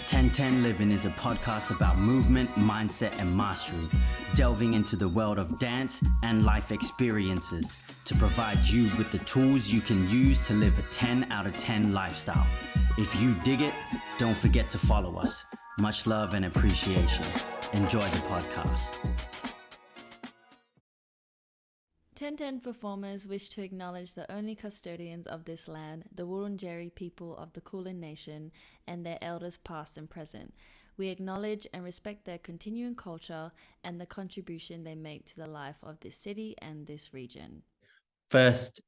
1010 Living is a podcast about movement, mindset, and mastery, delving into the world of dance and life experiences to provide you with the tools you can use to live a 10 out of 10 lifestyle. If you dig it, don't forget to follow us. Much love and appreciation. Enjoy the podcast. 1010 performers wish to acknowledge the only custodians of this land, the Wurundjeri people of the Kulin Nation, and their elders past and present. We acknowledge and respect their continuing culture and the contribution they make to the life of this city and this region. First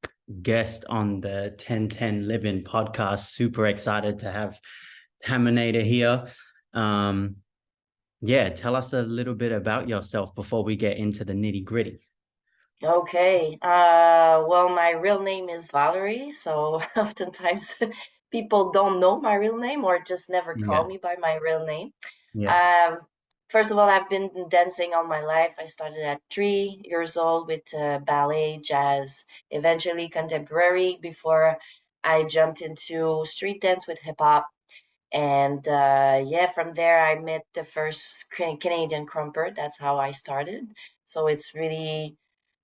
guest on the 1010 Living podcast. Super excited to have Taminator here. Tell us a little bit about yourself before we get into the nitty-gritty. Okay. Well, my real name is Valerie, so oftentimes people don't know my real name or just never call me by my real name. First of all, I've been dancing all my life. I started at 3 years old with ballet, jazz, eventually contemporary, before I jumped into street dance with hip hop. And from there I met the first Canadian Krumper. That's how I started. So it's really,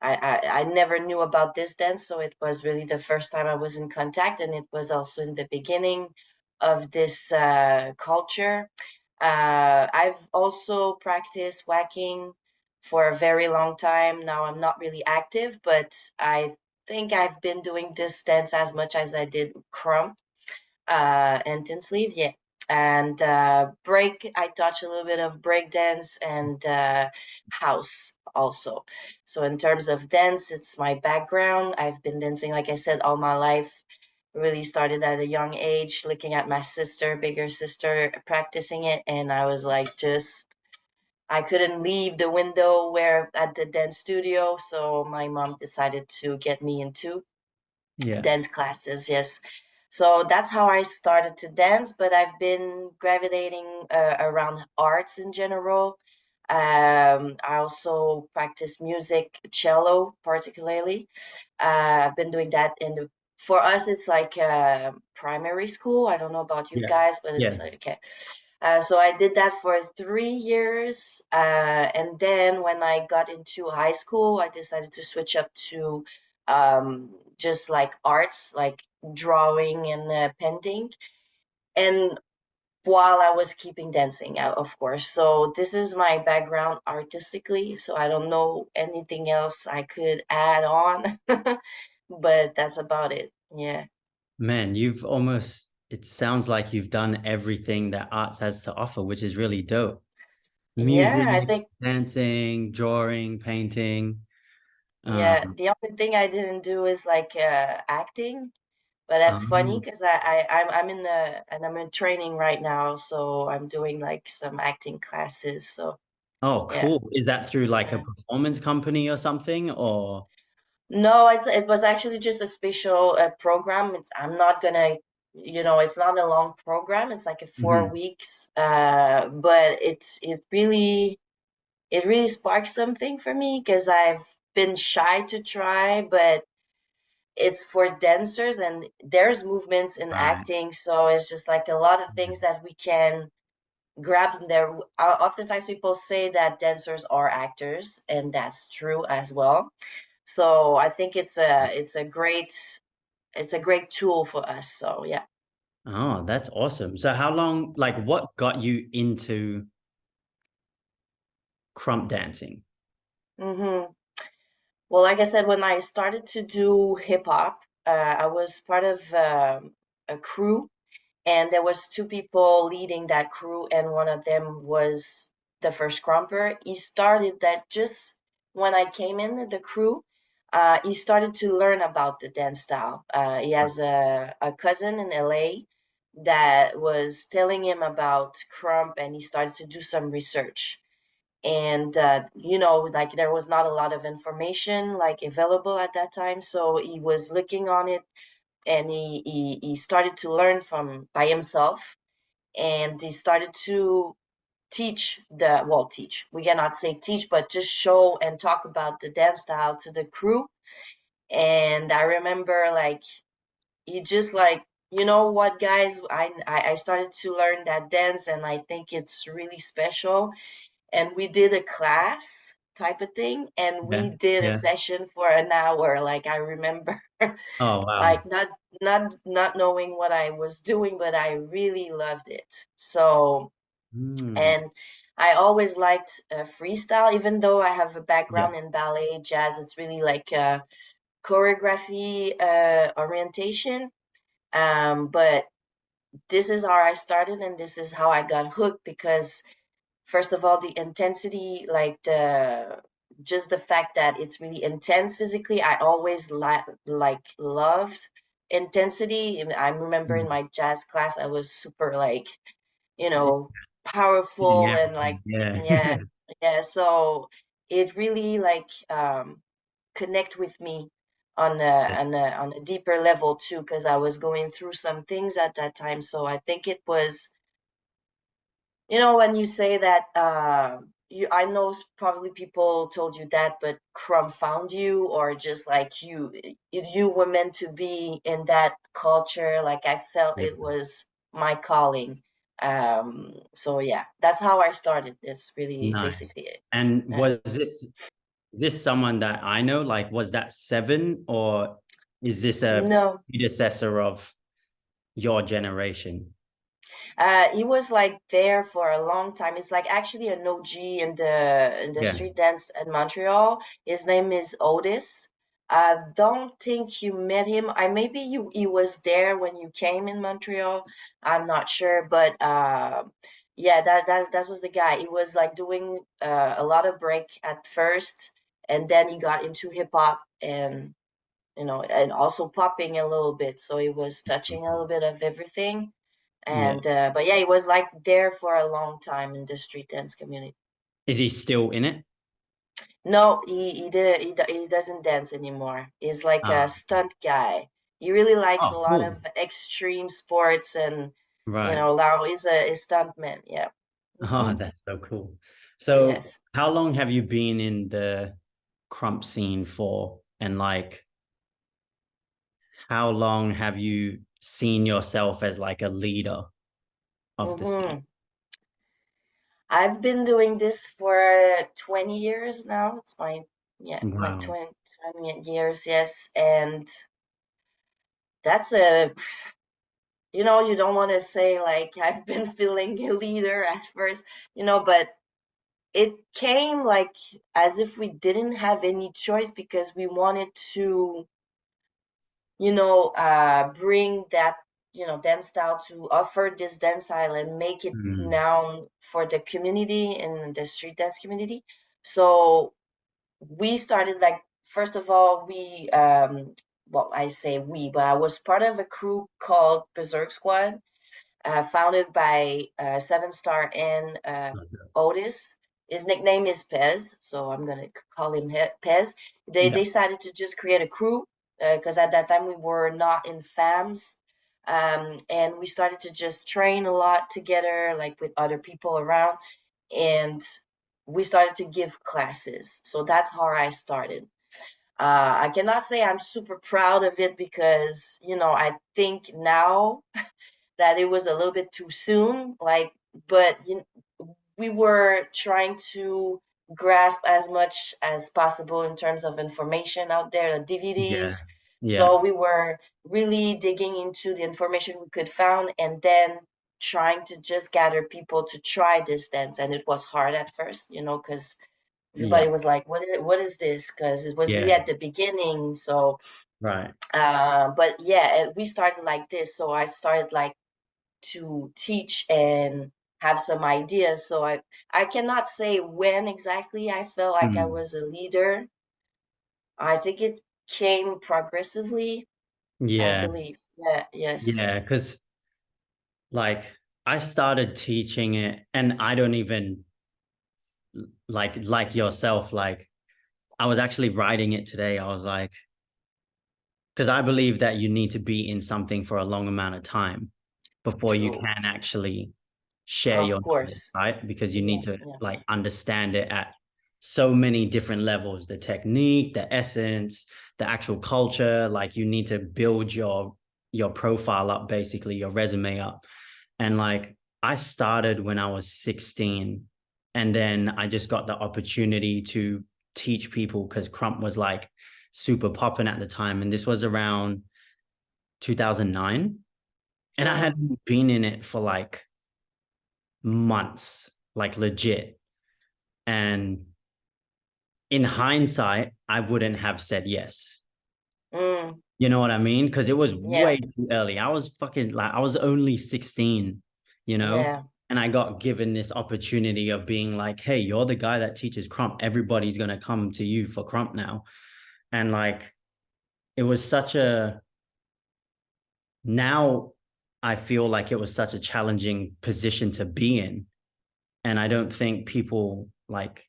I never knew about this dance, so it was really the first time I was in contact, and it was also in the beginning of this culture. I've also practiced whacking for a very long time. Now I'm not really active, but I think I've been doing this dance as much as I did Krump and tin sleeve, and break. I touch a little bit of break dance and house also. So in terms of dance, it's my background. I've been dancing, like I said, all my life. Really started at a young age, looking at my sister, bigger sister, practicing it, and I was like, I couldn't leave the window where at the dance studio, so my mom decided to get me into dance classes. Yes. So that's how I started to dance, but I've been gravitating around arts in general. I also practice music, cello particularly. I've been doing that for us, it's like primary school. I don't know about you guys, but it's okay. So I did that for 3 years. And then when I got into high school, I decided to switch up to just like arts, like drawing and painting. And while I was keeping dancing, of course. So this is my background artistically. So I don't know anything else I could add on, but that's about it. Yeah. Man, it sounds like you've done everything that arts has to offer, which is really dope. Music, I think dancing, drawing, painting. the only thing I didn't do is like acting, but that's funny because I'm in training right now, so I'm doing like some acting classes. So cool. Yeah. Is that through like a performance company or something, or? No, it was actually just a special program. I'm not gonna, it's not a long program. It's like a 4 weeks, but it really sparked something for me because I've been shy to try, but it's for dancers and there's movements in acting, so it's just like a lot of things that we can grab from there. Oftentimes people say that dancers are actors, and that's true as well. So I think it's a great tool for us. So yeah. Oh, that's awesome. So how long, like what got you into Krump dancing? Well, like I said, when I started to do hip hop, I was part of a crew, and there was 2 people leading that crew, and one of them was the first Krumper. He started that just when I came in the crew. He started to learn about the dance style. He has a cousin in LA that was telling him about Krump, and he started to do some research. And like there was not a lot of information like available at that time, so he was looking on it, and he started to learn from by himself, and he started to teach we cannot say teach, but just show and talk about the dance style to the crew. And I remember like he just like you know what, guys, I started to learn that dance, and I think it's really special. And we did a class type of thing, and we did a session for an hour. Like, I remember Oh, wow. like not knowing what I was doing, but I really loved it. So, and I always liked freestyle, even though I have a background in ballet, jazz. It's really like choreography orientation. But this is how I started, and this is how I got hooked, because first of all, the intensity, like just the fact that it's really intense physically, I always loved intensity. I remember in my jazz class, I was super like, powerful, and like, yeah, yeah. So it really like connect with me on a deeper level too, because I was going through some things at that time. So I think it was, when you say that, I know probably people told you that, but Krump found you, or just like you were meant to be in that culture. Like, I felt it was my calling. So yeah, that's how I started. It's really Nice. basically it. And was this someone that I know? Like, was that Seven, or is this a No. predecessor of your generation? He was like there for a long time. It's like actually an OG in the street dance at Montreal. His name is Otis. I don't think you met him. Maybe he was there when you came in Montreal. I'm not sure, but yeah, that was the guy. He was like doing a lot of break at first, and then he got into hip hop, and and also popping a little bit. So he was touching a little bit of everything. And but yeah, he was like there for a long time in the street dance community. Is he still in it? No, he doesn't dance anymore. He's like a stunt guy. He really likes a lot of extreme sports, and now he's a stuntman. Yeah. Oh, that's so cool. So how long have you been in the Krump scene for? And like, how long have you seen yourself as like a leader of the scene? I've been doing this for 20 years now. It's my 20 years, yes. And that's you don't want to say like I've been feeling a leader at first, but it came like as if we didn't have any choice, because we wanted to, bring that, dance style, to offer this dance style and make it known for the community and the street dance community. So we started like, first of all, well, I say we, but I was part of a crew called Berserk Squad, founded by 7-star and Otis. His nickname is Pez, so I'm gonna call him Pez. They decided to just create a crew, because at that time we were not in FAMs, and we started to just train a lot together, like with other people around, and we started to give classes. So that's how I started. I cannot say I'm super proud of it, because I think now that it was a little bit too soon, but we were trying to grasp as much as possible in terms of information out there, the DVDs. So we were really digging into the information we could find, and then trying to just gather people to try this dance. And it was hard at first, because everybody was like, what is this? Because it was really at the beginning. So but yeah, we started like this. So I started like to teach and have some ideas. So I cannot say when exactly I felt like I was a leader. I think it came progressively, I believe. Yes. Yeah, because like I started teaching it, and I don't even like yourself, like I was actually writing it today. I was like, because I believe that you need to be in something for a long amount of time before you can actually share your knowledge, right? Because you need to like understand it at so many different levels, the technique, the essence, the actual culture. Like, you need to build your your profile up, basically your resume up. And like, I started when I was 16, and then I just got the opportunity to teach people because Krump was like super popping at the time. And this was around 2009. And I hadn't been in it for like months, like legit. And in hindsight, I wouldn't have said yes. You know what I mean? Because it was way too early. I was only 16, you know? Yeah. And I got given this opportunity of being like, hey, you're the guy that teaches Krump. Everybody's going to come to you for Krump now. And like, it was now I feel like it was such a challenging position to be in. And I don't think people like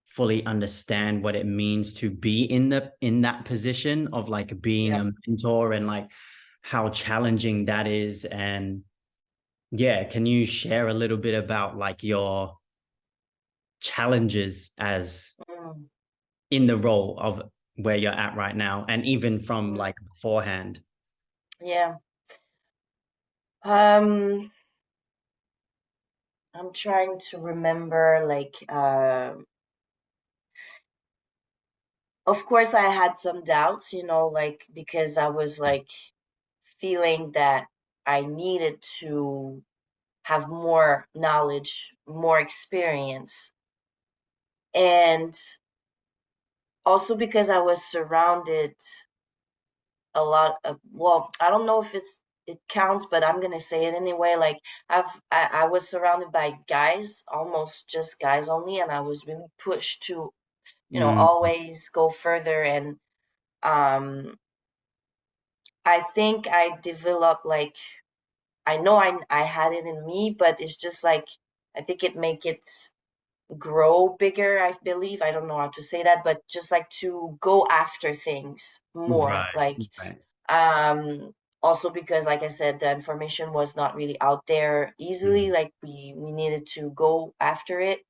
fully understand what it means to be in that position of like being a mentor, and like how challenging that is. And yeah, can you share a little bit about like your challenges as in the role of where you're at right now, and even from like beforehand? Yeah. I'm trying to remember, like, of course I had some doubts, you know, like, because I was like feeling that I needed to have more knowledge, more experience. And also because I was surrounded a lot of, well, I don't know if it counts, but I'm gonna say it anyway. Like I was surrounded by guys, almost just guys only, and I was really pushed to, you know, always go further. And I think I developed, like, I know I had it in me, but it's just like I think it make it grow bigger, I believe. I don't know how to say that, but just like to go after things more. Like also because, like I said, the information was not really out there easily. Like we needed to go after it.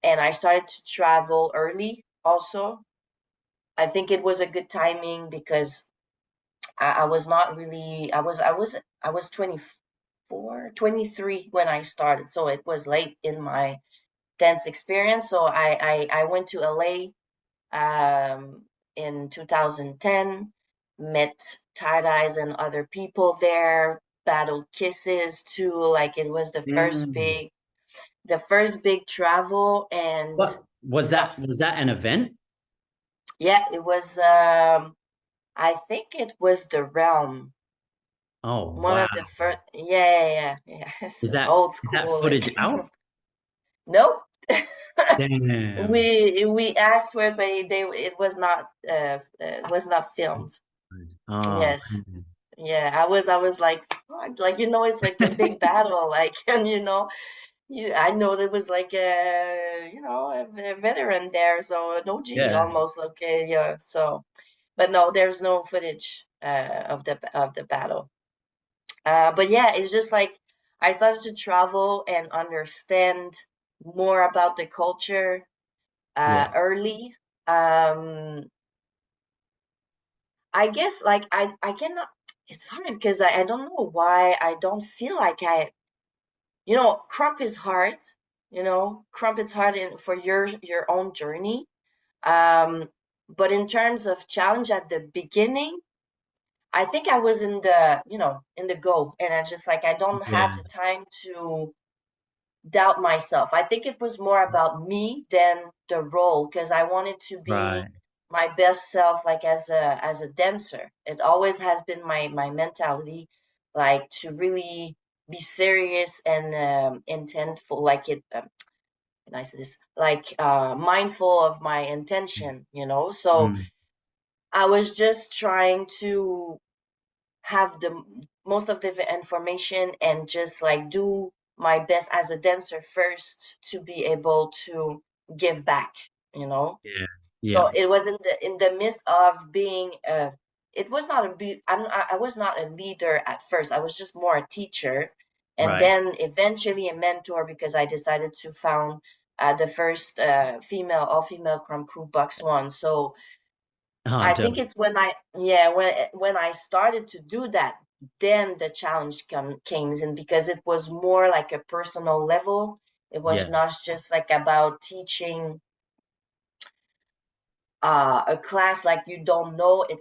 And I started to travel early also. I think it was a good timing because I was not really, I was 24, 23 when I started. So it was late in my dance experience. So I went to LA in 2010, met tie-dyes and other people there, battled kisses too. Like it was the first big travel. And what was that? Was that an event? Yeah, it was I think it was the Realm. Oh One wow. of the first. Yeah. It's Is that old is that school. footage Like, out? nope. Damn. We asked for it, but it was not filmed. Oh Yes. man. Yeah, I was like, fuck, like, you know, it's like a big battle, like, and you know, I know there was like a, you know, a veteran there, so an OG Yeah. almost. Okay, yeah. So, but no, there's no footage of the battle. But yeah, it's just like I started to travel and understand more about the culture Yeah. early. I guess like I cannot. It's hard because I don't know why I don't feel like you know, Krump is hard. You know, Krump is hard for your own journey. But in terms of challenge at the beginning, I think I was in the, you know, in the go, and I just like I don't have Yeah. the time to doubt myself. I think it was more about me than the role because I wanted to be Right. my best self, like as a dancer. It always has been my mentality, like to really be serious and intentful, like it. Can I say this? Like mindful of my intention, you know. So I was just trying to have the most of the information and just like do my best as a dancer first to be able to give back, you know. Yeah. So Yeah. it was in the midst of being it was not I was not a leader at first. I was just more a teacher, and Right. then eventually a mentor because I decided to found the first all female Krump crew Box One. So Oh, I think dope. it's when when I started to do that then the challenge came in, because it was more like a personal level. It was not just like about teaching a class like you don't know it.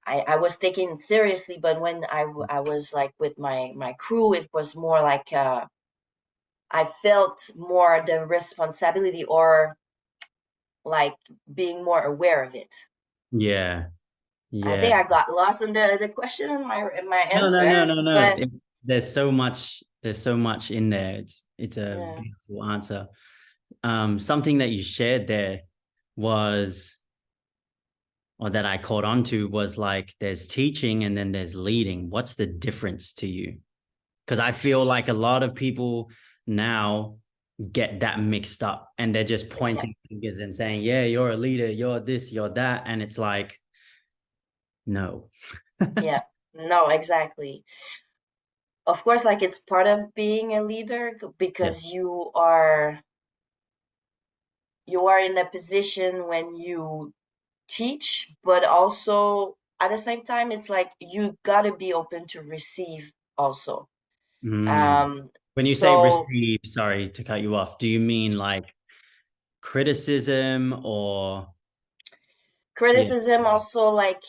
I was taking it seriously, but when I was like with my crew, it was more like I felt more the responsibility, or like being more aware of it. Yeah. I Yeah. think I got lost in the question and my answer, No. but There's so much. There's so much in there. It's a yeah. beautiful answer. Something that you shared there was, or that I caught on to, was like there's teaching and then there's leading. What's the difference to you? Because I feel like a lot of people now get that mixed up, and they're just pointing fingers and saying, yeah, you're a leader, you're this, you're that. And it's like, no. Yeah, no, exactly. Of course, like it's part of being a leader, because you are in a position when you teach, but also at the same time, it's like you gotta be open to receive also. Mm. Um, When you say so receive, sorry to cut you off, do you mean like criticism or? Yeah. criticism also, like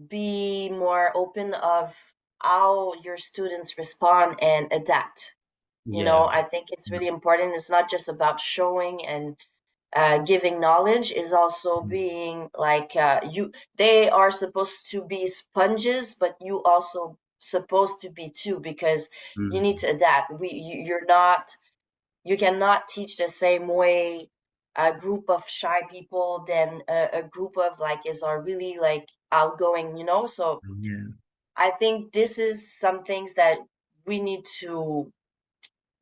be more open of how your students respond and adapt. Yeah. I think it's really important. It's not just about showing and giving knowledge, is also being like they are supposed to be sponges, but you also supposed to be too, because you Mm. need to adapt. You're not, you cannot teach the same way a group of shy people than a group of like is are really like outgoing, so Yeah. I think this is some things that we need to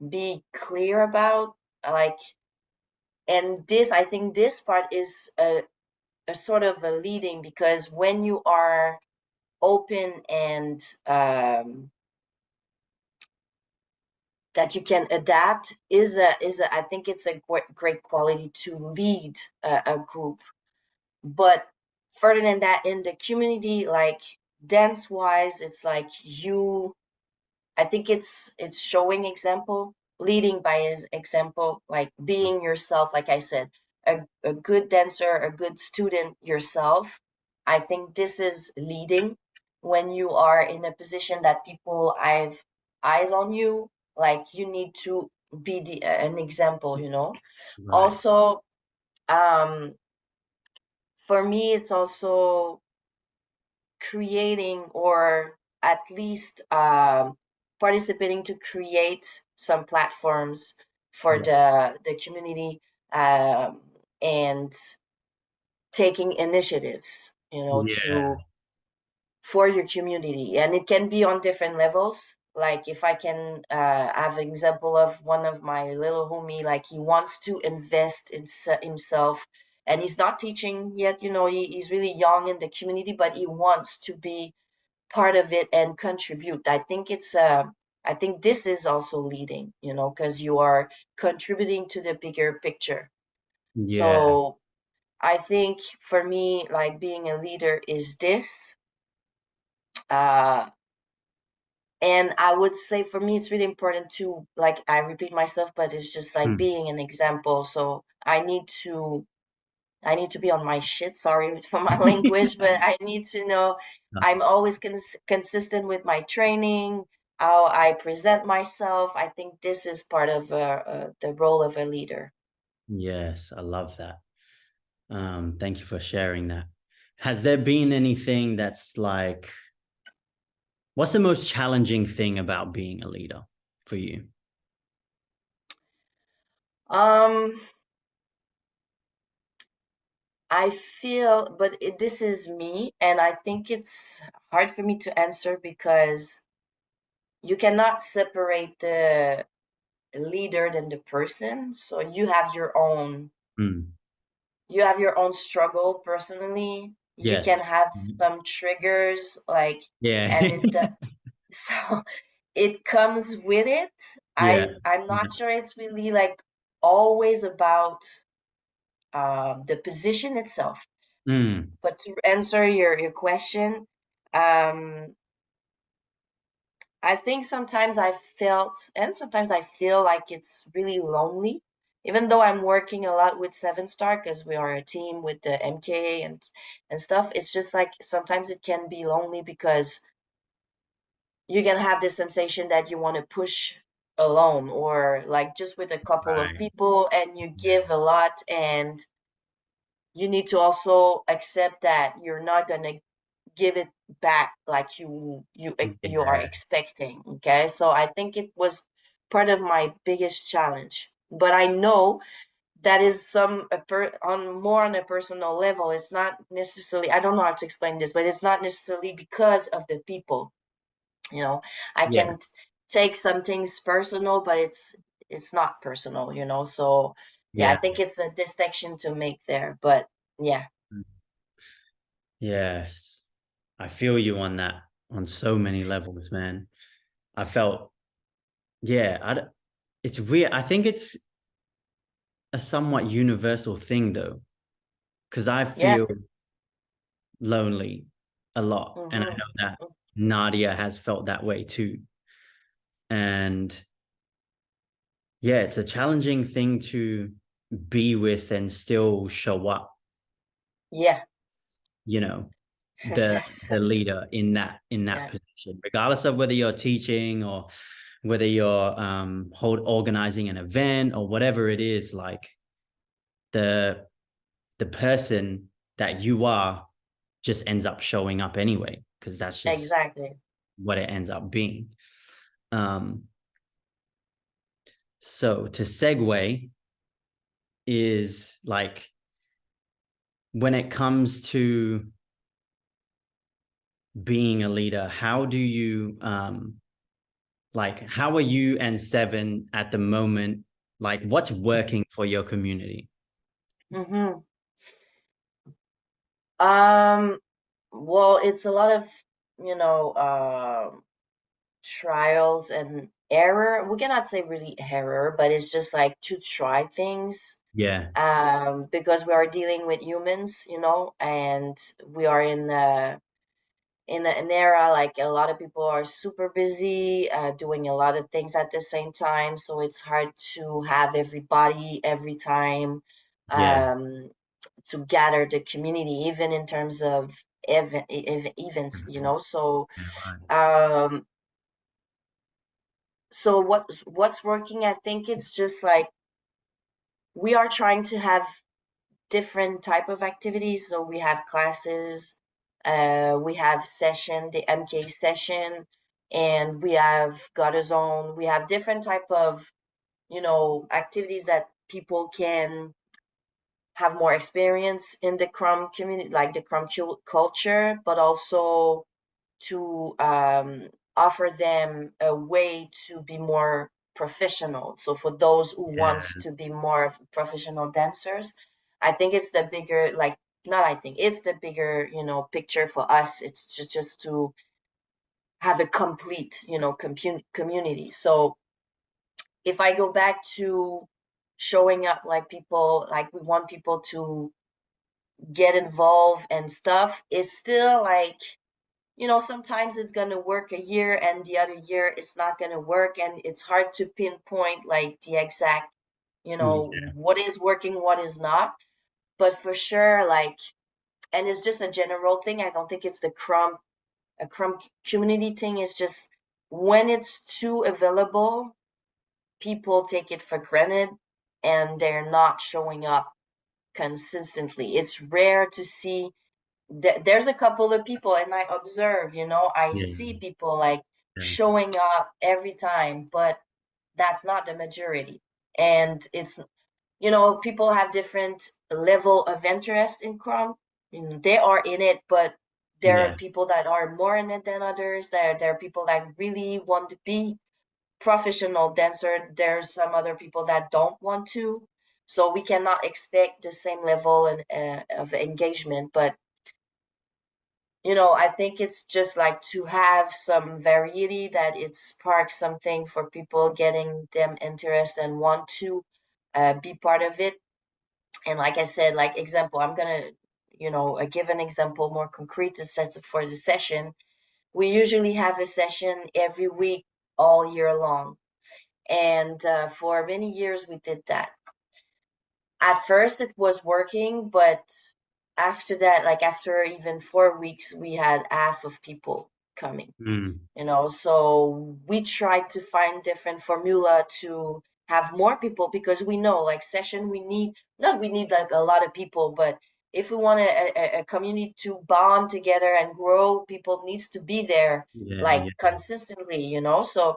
be clear about, like, and this, I think this part is a sort of a leading, because when you are open and that you can adapt, is a I think it's a great quality to lead a group. But further than that, in the community, like dance wise, it's like I think it's showing example, leading by example, like being yourself. Like I said, a good dancer, a good student yourself. I think this is leading when you are in a position that people have eyes on you. Like you need to be an example. Right. Also, um, for me, it's also creating, or at least participating to create some platforms for Yeah. the community, and taking initiatives, Yeah. to for your community. And it can be on different levels. Like if I can have an example of one of my little homie, like he wants to invest in himself, and he's not teaching yet, he's really young in the community, but he wants to be part of it and contribute. I think this is also leading, because you are contributing to the bigger picture. Yeah. So I think for me, like being a leader is this. Uh, and I would say for me, it's really important to, like, I repeat myself, but it's just like Mm. being an example. So I need to be on my shit. Sorry for my language, but I need to know I'm always consistent with my training, how I present myself. I think this is part of the role of a leader. Yes, I love that. Thank you for sharing that. Has there been anything that's like, what's the most challenging thing about being a leader for you? Um, I feel, but this is me, and I think it's hard for me to answer, because you cannot separate the leader than the person. So Mm. you have your own struggle personally. You Yes. can have some triggers, like, Yeah. and so it comes with it. Yeah. I'm not sure it's really like always about the position itself. Mm. But to answer your question, um, I think sometimes I felt, and sometimes I feel like it's really lonely, even though I'm working a lot with Seven Star because we are a team with the MKA and stuff. It's just like sometimes it can be lonely because you can have this sensation that you want to push alone or like just with a couple of Right. people and you give a lot and you need to also accept that you're not going to give it back like you are Yeah. expecting. Okay, so I think it was part of my biggest challenge, but I know that is on more on a personal level. It's not necessarily, I don't know how to explain this, but it's not necessarily because of the people. I Yeah. can take some things personal, but it's not personal. So yeah, I Yeah. think it's a distinction to make there, but yeah. Yes. I feel you on that on so many levels, man. I felt, yeah, it's weird. I think it's a somewhat universal thing though, because I Yeah. feel lonely a lot. And I Mm-hmm. know that Nadia has felt that way too. And yeah, it's a challenging thing to be with and still show up, Yeah. you know, the Yes. the leader in that Yeah. position, regardless of whether you're teaching or whether you're organizing an event or whatever it is, like the the person that you are just ends up showing up anyway, because that's just Exactly. what it ends up being. Um, so to segue is like when it comes to being a leader, how do you like how are you and Seven at the moment? Like what's working for your community? Mm-hmm. Um, well, it's a lot of, you know, trials and error. We cannot say really error, but it's just like to try things. Yeah, Because we are dealing with humans, and we are in an era like a lot of people are super busy, doing a lot of things at the same time, so it's hard to have everybody every time, yeah, um, to gather the community, even in terms of events, so yeah, right. um so what's working, I think it's just like we are trying to have different type of activities. So we have classes, we have session, the MK session, and we have got a zone. We have different type of activities that people can have more experience in the Krump community, like the Krump culture, but also to offer them a way to be more professional. So for those who want Yeah, to be more professional dancers, I think it's the bigger, like, not I think, it's the bigger, picture for us. It's just to have a complete, community. So if I go back to showing up like people, like we want people to get involved and stuff, it's still like sometimes it's going to work a year and the other year it's not going to work. And it's hard to pinpoint like the exact, yeah, what is working, what is not. But for sure, like, and it's just a general thing. I don't think it's a Krump community thing. It's just when it's too available, people take it for granted and they're not showing up consistently. It's rare to see there's a couple of people and I observe, I yeah, see people like yeah, showing up every time, but that's not the majority. And it's, people have different level of interest in Chrome. They are in it, but there are yeah, people that are more in it than others. There are people that really want to be professional dancer. There's some other people that don't want to. So we cannot expect the same level of engagement, but I think it's just like to have some variety that it sparks something for people, getting them interested and want to be part of it. And like I said, like example, I'm gonna, give an example more concrete for the session. we usually have a session every week all year long. And for many years we did that. At first it was working, but after that, like after even 4 weeks, we had half of people coming. So we tried to find different formula to have more people, because we know like session, we need like a lot of people, but if we want a community to bond together and grow, people needs to be there like consistently, so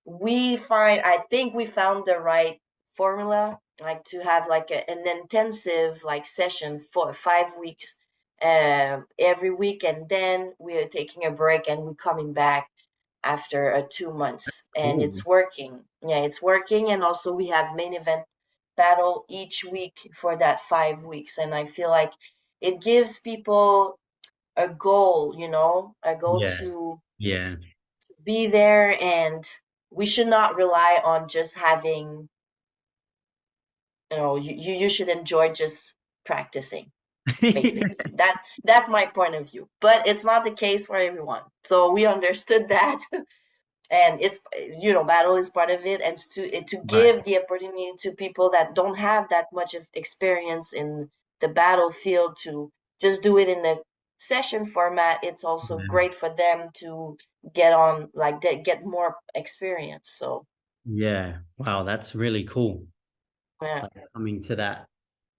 I think we found the right formula, like to have like an intensive like session for 5 weeks every week, and then we are taking a break and we're coming back after 2 months, and it's working. Yeah, it's working. And also we have main event battle each week for that 5 weeks, and I feel like it gives people a goal, a goal to be there, and we should not rely on just having, you should enjoy just practicing, basically. That's my point of view, but it's not the case for everyone, so we understood that. And it's, battle is part of it, and to give the opportunity to people that don't have that much of experience in the battlefield to just do it in the session format. It's also great for them to get on, like, get more experience. So wow, that's really cool. yeah. Like, coming to that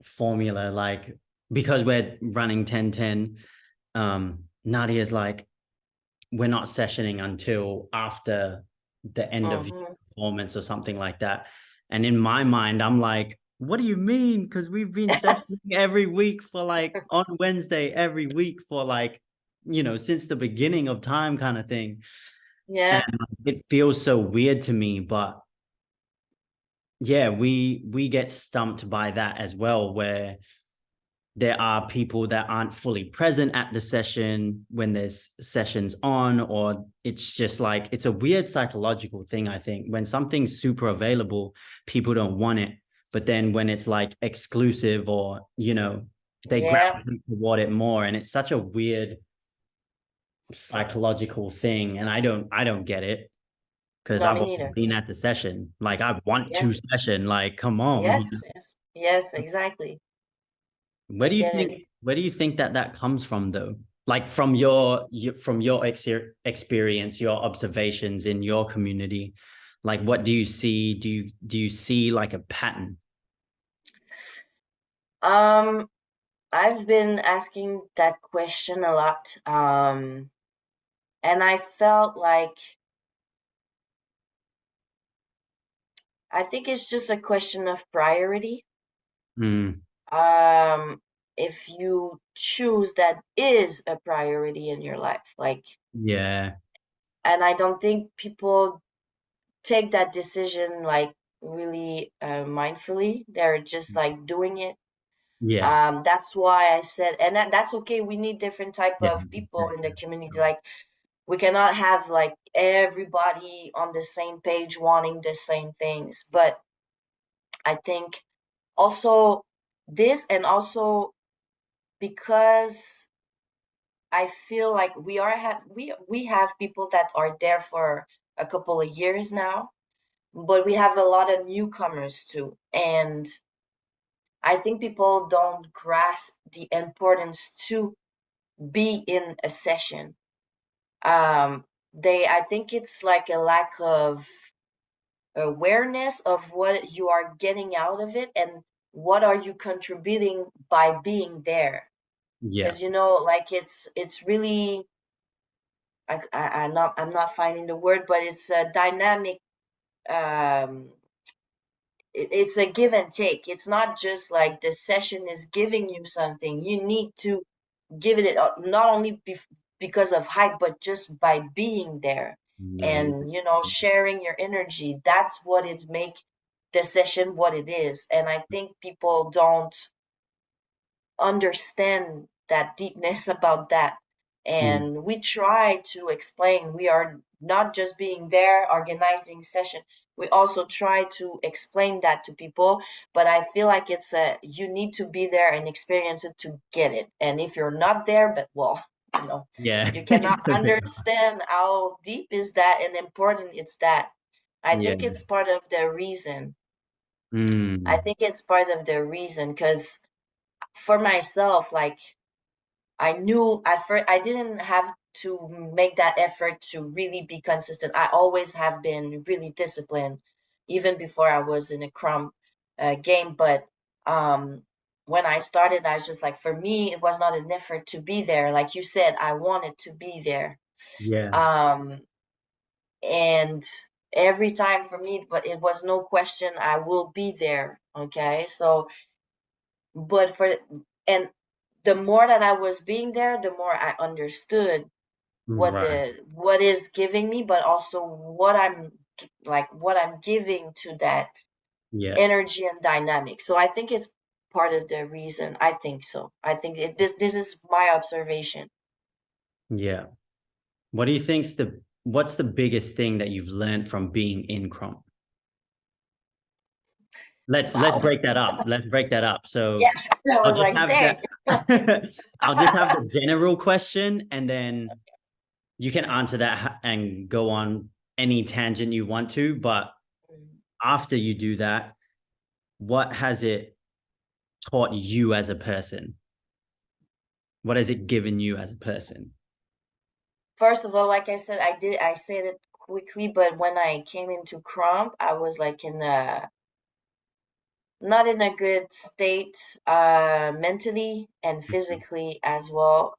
formula, like, because we're running 10-10, Nadia's like, we're not sessioning until after the end of the performance or something like that. And in my mind, I'm like, what do you mean? Because we've been sessioning every week for like on Wednesday, every week for like, since the beginning of time, kind of thing. Yeah. And it feels so weird to me, but yeah, we get stumped by that as well, where there are people that aren't fully present at the session when there's sessions on, or it's just like, it's a weird psychological thing. I think when something's super available, people don't want it. But then when it's like exclusive, or, they gravitate toward it more. And it's such a weird psychological thing. And I don't get it, because I've always been at the session. Like, I want to session, like, come on. Yes, exactly. Where do you think that comes from, though? Like, from your experience, your observations in your community, like, what do you see? Do you see like a pattern? I've been asking that question a lot. And I felt like, I think it's just a question of priority. If you choose that is a priority in your life, like, and I don't think people take that decision like really mindfully. They're just like doing it. That's why I said, and that's okay. We need different type of people in the community. Like, we cannot have like everybody on the same page wanting the same things. But I think also this, and also because I feel like we have people that are there for a couple of years now, but we have a lot of newcomers too. And I think people don't grasp the importance to be in a session. I think it's like a lack of awareness of what you are getting out of it, and what are you contributing by being there. Because like, it's really, I'm not finding the word, but it's a dynamic, it's a give and take. It's not just like the session is giving you something. You need to give it not only because of hype, but just by being there, and sharing your energy. That's what it make the session what it is. And I think people don't understand that deepness about that. And we try to explain, we are not just being there organizing session, we also try to explain that to people. But I feel like you need to be there and experience it to get it. And if you're not there, but well, You know, Yeah. you cannot understand how deep is that and important it's that. I think Yeah. it's part of the reason. I Mm. think it's part of the reason because for myself, like I knew at first I didn't have to make that effort to really be consistent. I always have been really disciplined, even before I was in a Krump game. But um, when I started, I was just like, for me, it was not an effort to be there. Like you said, I wanted to be there. Yeah. Um, and every time for me, but it was no question I will be there. Okay, so but for and the more that I was being there, the more I understood Right. what is giving me, but also what I'm giving to that Yeah. energy and dynamic. So I think it's part of the reason. I think so. I think this is my observation. Yeah. What do you think's what's the biggest thing that you've learned from being in Krump? Let's Wow. break that up. Let's break that up. Yeah, So I I'll was just like, have dang. that I'll just have the general question and then you can answer that and go on any tangent you want to, but after you do that, what has it taught you as a person? What has it given you as a person? First of all, like I said it quickly, but when I came into Krump, I was like in a not in a good state mentally and physically as well.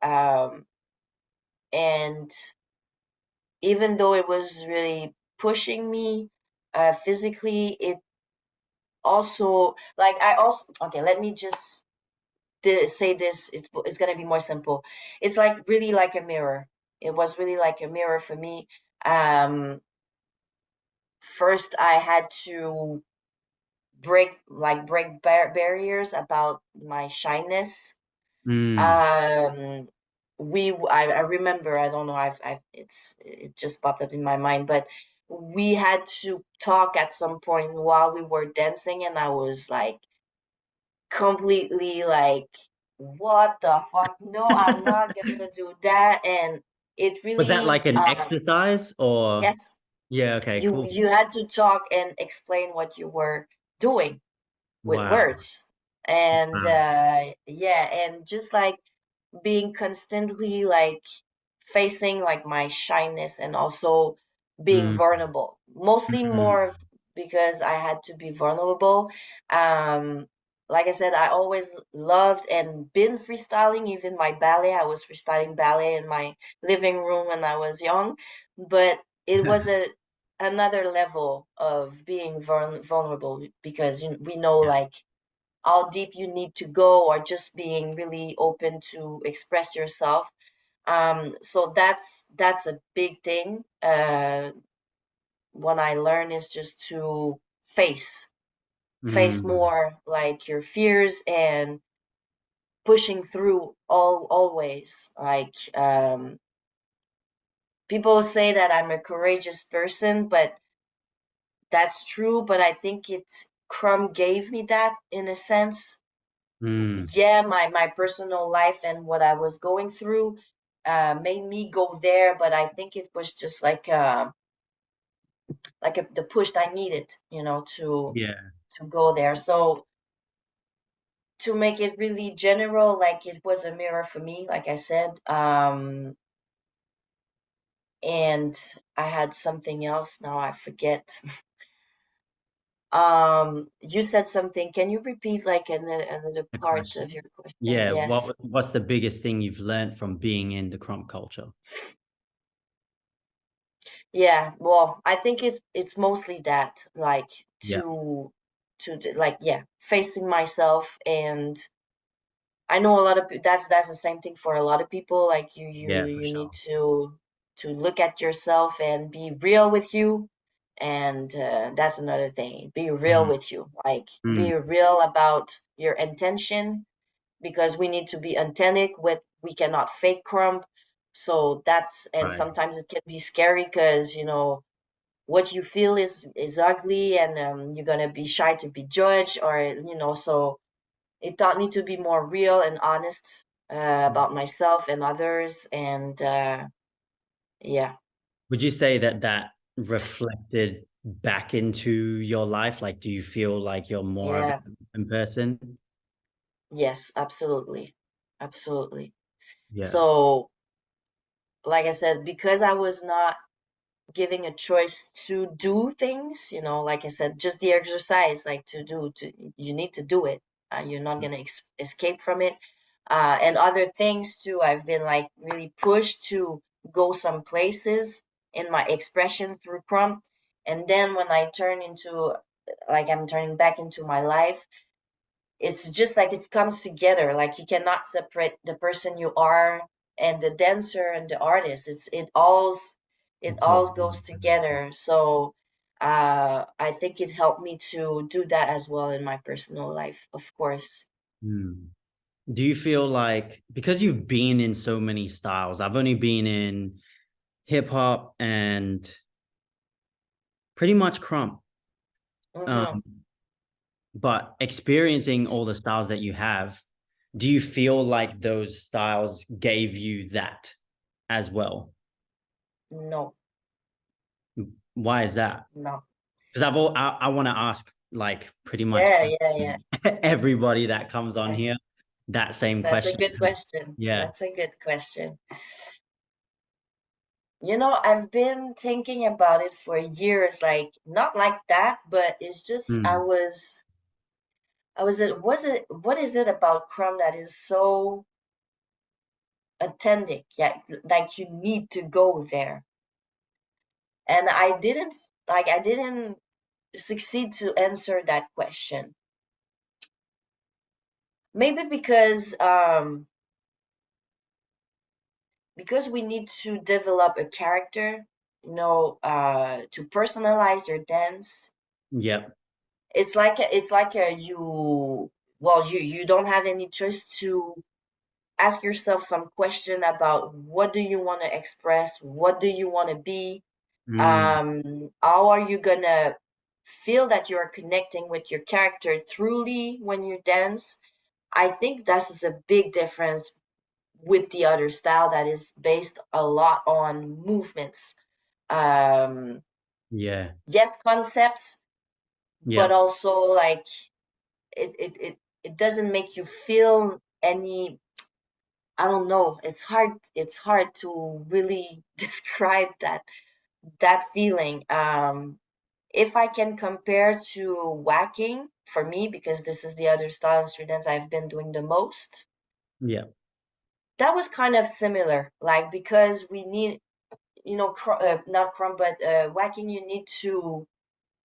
And even though it was really pushing me physically, it also like I also okay. Let me just say this. It's gonna be more simple. It's like really like a mirror. It was really like a mirror for me. Um, First, I had to break barriers about my shyness. Mm. Um, I remember, I don't know, it just popped up in my mind, but we had to talk at some point while we were dancing, and I was like completely like, what the fuck? No, I'm not gonna do that. And it Was that really, like an exercise or? yes, Yeah, okay, cool. you had to talk and explain what you were doing with Wow. words. And Wow. yeah, and just like being constantly like facing like my shyness and also being Mm. vulnerable, mostly Mm. more because I had to be vulnerable. um like I said, I always loved and been freestyling. Even my ballet, I was freestyling ballet in my living room when I was young, but it was a another level of being vulnerable because we know Yeah. like how deep you need to go, or just being really open to express yourself. So that's a big thing. What I learn is just to face Mm. more like your fears and pushing through always. Like people say that I'm a courageous person, but that's true. But I think it's Crumb gave me that in a sense. Mm. Yeah, my personal life and what I was going through made me go there, but I think it was just the push I needed, Yeah. to go there. So to make it really general, like it was a mirror for me, like I said. And I had something else, now I forget. You said something. Can you repeat like another A part of question. your question? Yeah. Yes. What's the biggest thing you've learned from being in the Krump culture? Yeah, well, I think it's mostly that, like Yeah. like yeah, facing myself. And I know a lot of that's the same thing for a lot of people. Like Yeah, for you need sure. to look at yourself and be real with you. And that's another thing. Be real Mm. with you. Like Mm. be real about your intention, because we need to be authentic with we cannot fake Crump. So and Right. sometimes it can be scary because what you feel is ugly, and you're gonna be shy to be judged, or so it taught me to be more real and honest about myself and others, and yeah. Would you say that that reflected back into your life? Like, do you feel like you're more of Yeah. a person? Yes, absolutely. Absolutely. Yeah. So, like I said, because I was not giving a choice to do things, like I said, just the exercise, like you need to do it. You're not gonna escape from it. And other things too, I've been like really pushed to go some places in my expression through Krump. And then when I'm turning back into my life, it's just like it comes together. Like you cannot separate the person you are and the dancer and the artist. It all goes together. So I think it helped me to do that as well in my personal life, of course. Hmm. Do you feel like, because you've been in so many styles, I've only been in hip hop and pretty much Krump. Mm-hmm. Um, but experiencing all the styles that you have, do you feel like those styles gave you that as well? No, Why is that? no. Because I want to ask like pretty much Yeah, yeah, yeah. everybody that comes on Yeah. here that same That's a question. good question. Yeah. That's a good question. I've been thinking about it for years, like not like that, but it's just Mm. what is it about Crumb that is so authentic? Yeah, like you need to go there. And I didn't succeed to answer that question. Maybe because we need to develop a character, to personalize your dance. Yep. It's like you don't have any choice to ask yourself some question about what do you want to express, what do you want to be, Mm. how are you gonna feel that you're connecting with your character truly when you dance. I think that's a big difference with the other style that is based a lot on movements. um Yeah. yes, concepts, but Yep. also like it doesn't make you feel any. I don't know, it's hard to really describe that feeling. If I can compare to whacking for me, because this is the other style of street dance I've been doing the most, Yep. that was kind of similar. Like because we need, not crumb, but whacking, you need to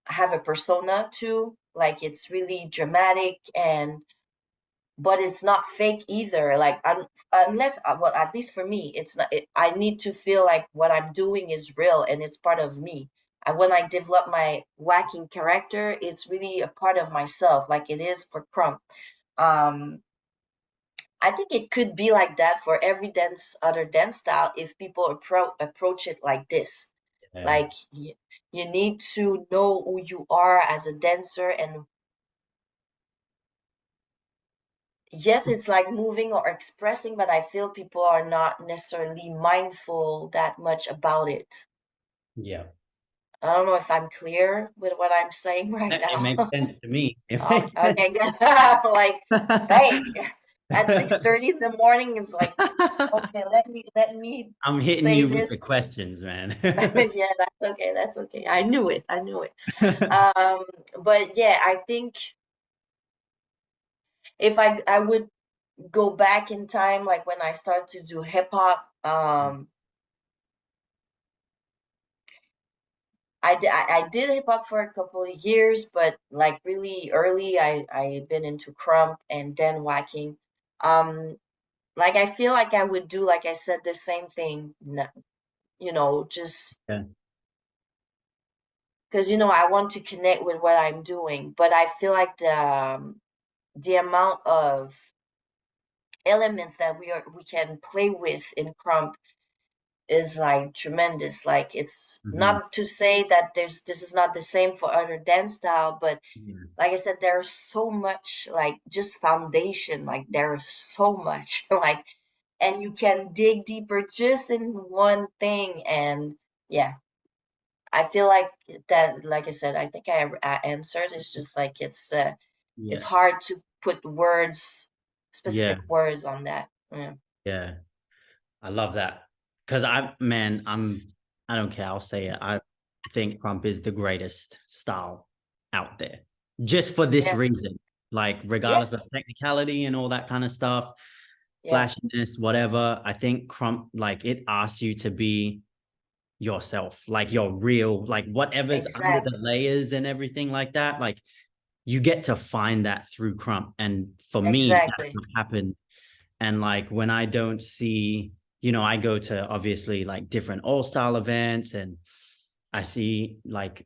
have a persona too. Like it's really dramatic, but it's not fake either. Like unless, well, at least for me, it's not. I need to feel like what I'm doing is real and it's part of me. And when I develop my whacking character, it's really a part of myself, like it is for Crump. Um, I think it could be like that for every other dance style if people approach it like this. Yeah. Like you need to know who you are as a dancer, and yes, it's like moving or expressing, but I feel people are not necessarily mindful that much about it. Yeah. I don't know if I'm clear with what I'm saying right It makes now. sense to me. It Oh, makes okay, sense. good. Like, dang, at 6:30 in the morning is like, okay, let me I'm hitting say you with the this. questions, man. Yeah, that's okay. That's okay. I knew it. I knew it. Um, but yeah, I think if I would go back in time, like when I started to do hip hop, I did hip hop for a couple of years, but like really early, I had been into Krump and then whacking. Um, like I feel like I would do, like I said, the same thing, just Yeah. because I want to connect with what I'm doing, but I feel like the amount of elements that we can play with in Krump is like tremendous. Like, it's not to say that this is not the same for other dance style, but like I said, there's so much, like, just foundation, like there's so much like, and you can dig deeper just in one thing. And yeah, I feel like that, like I said, I think I answered. It's just like it's hard to put words, specific words on that. Yeah. I love that. Because I don't care, I'll say it. I think Krump is the greatest style out there. Just for this Yeah, reason. Like, yeah, regardless of technicality and all that kind of stuff, yeah, flashiness, whatever, I think Krump, like, it asks you to be yourself, like your real, like whatever's under the exactly, layers and everything like that. Like, you get to find that through Krump. And for me, that's exactly. what happened. And like, when I don't see, I go to obviously like different all style events, and I see like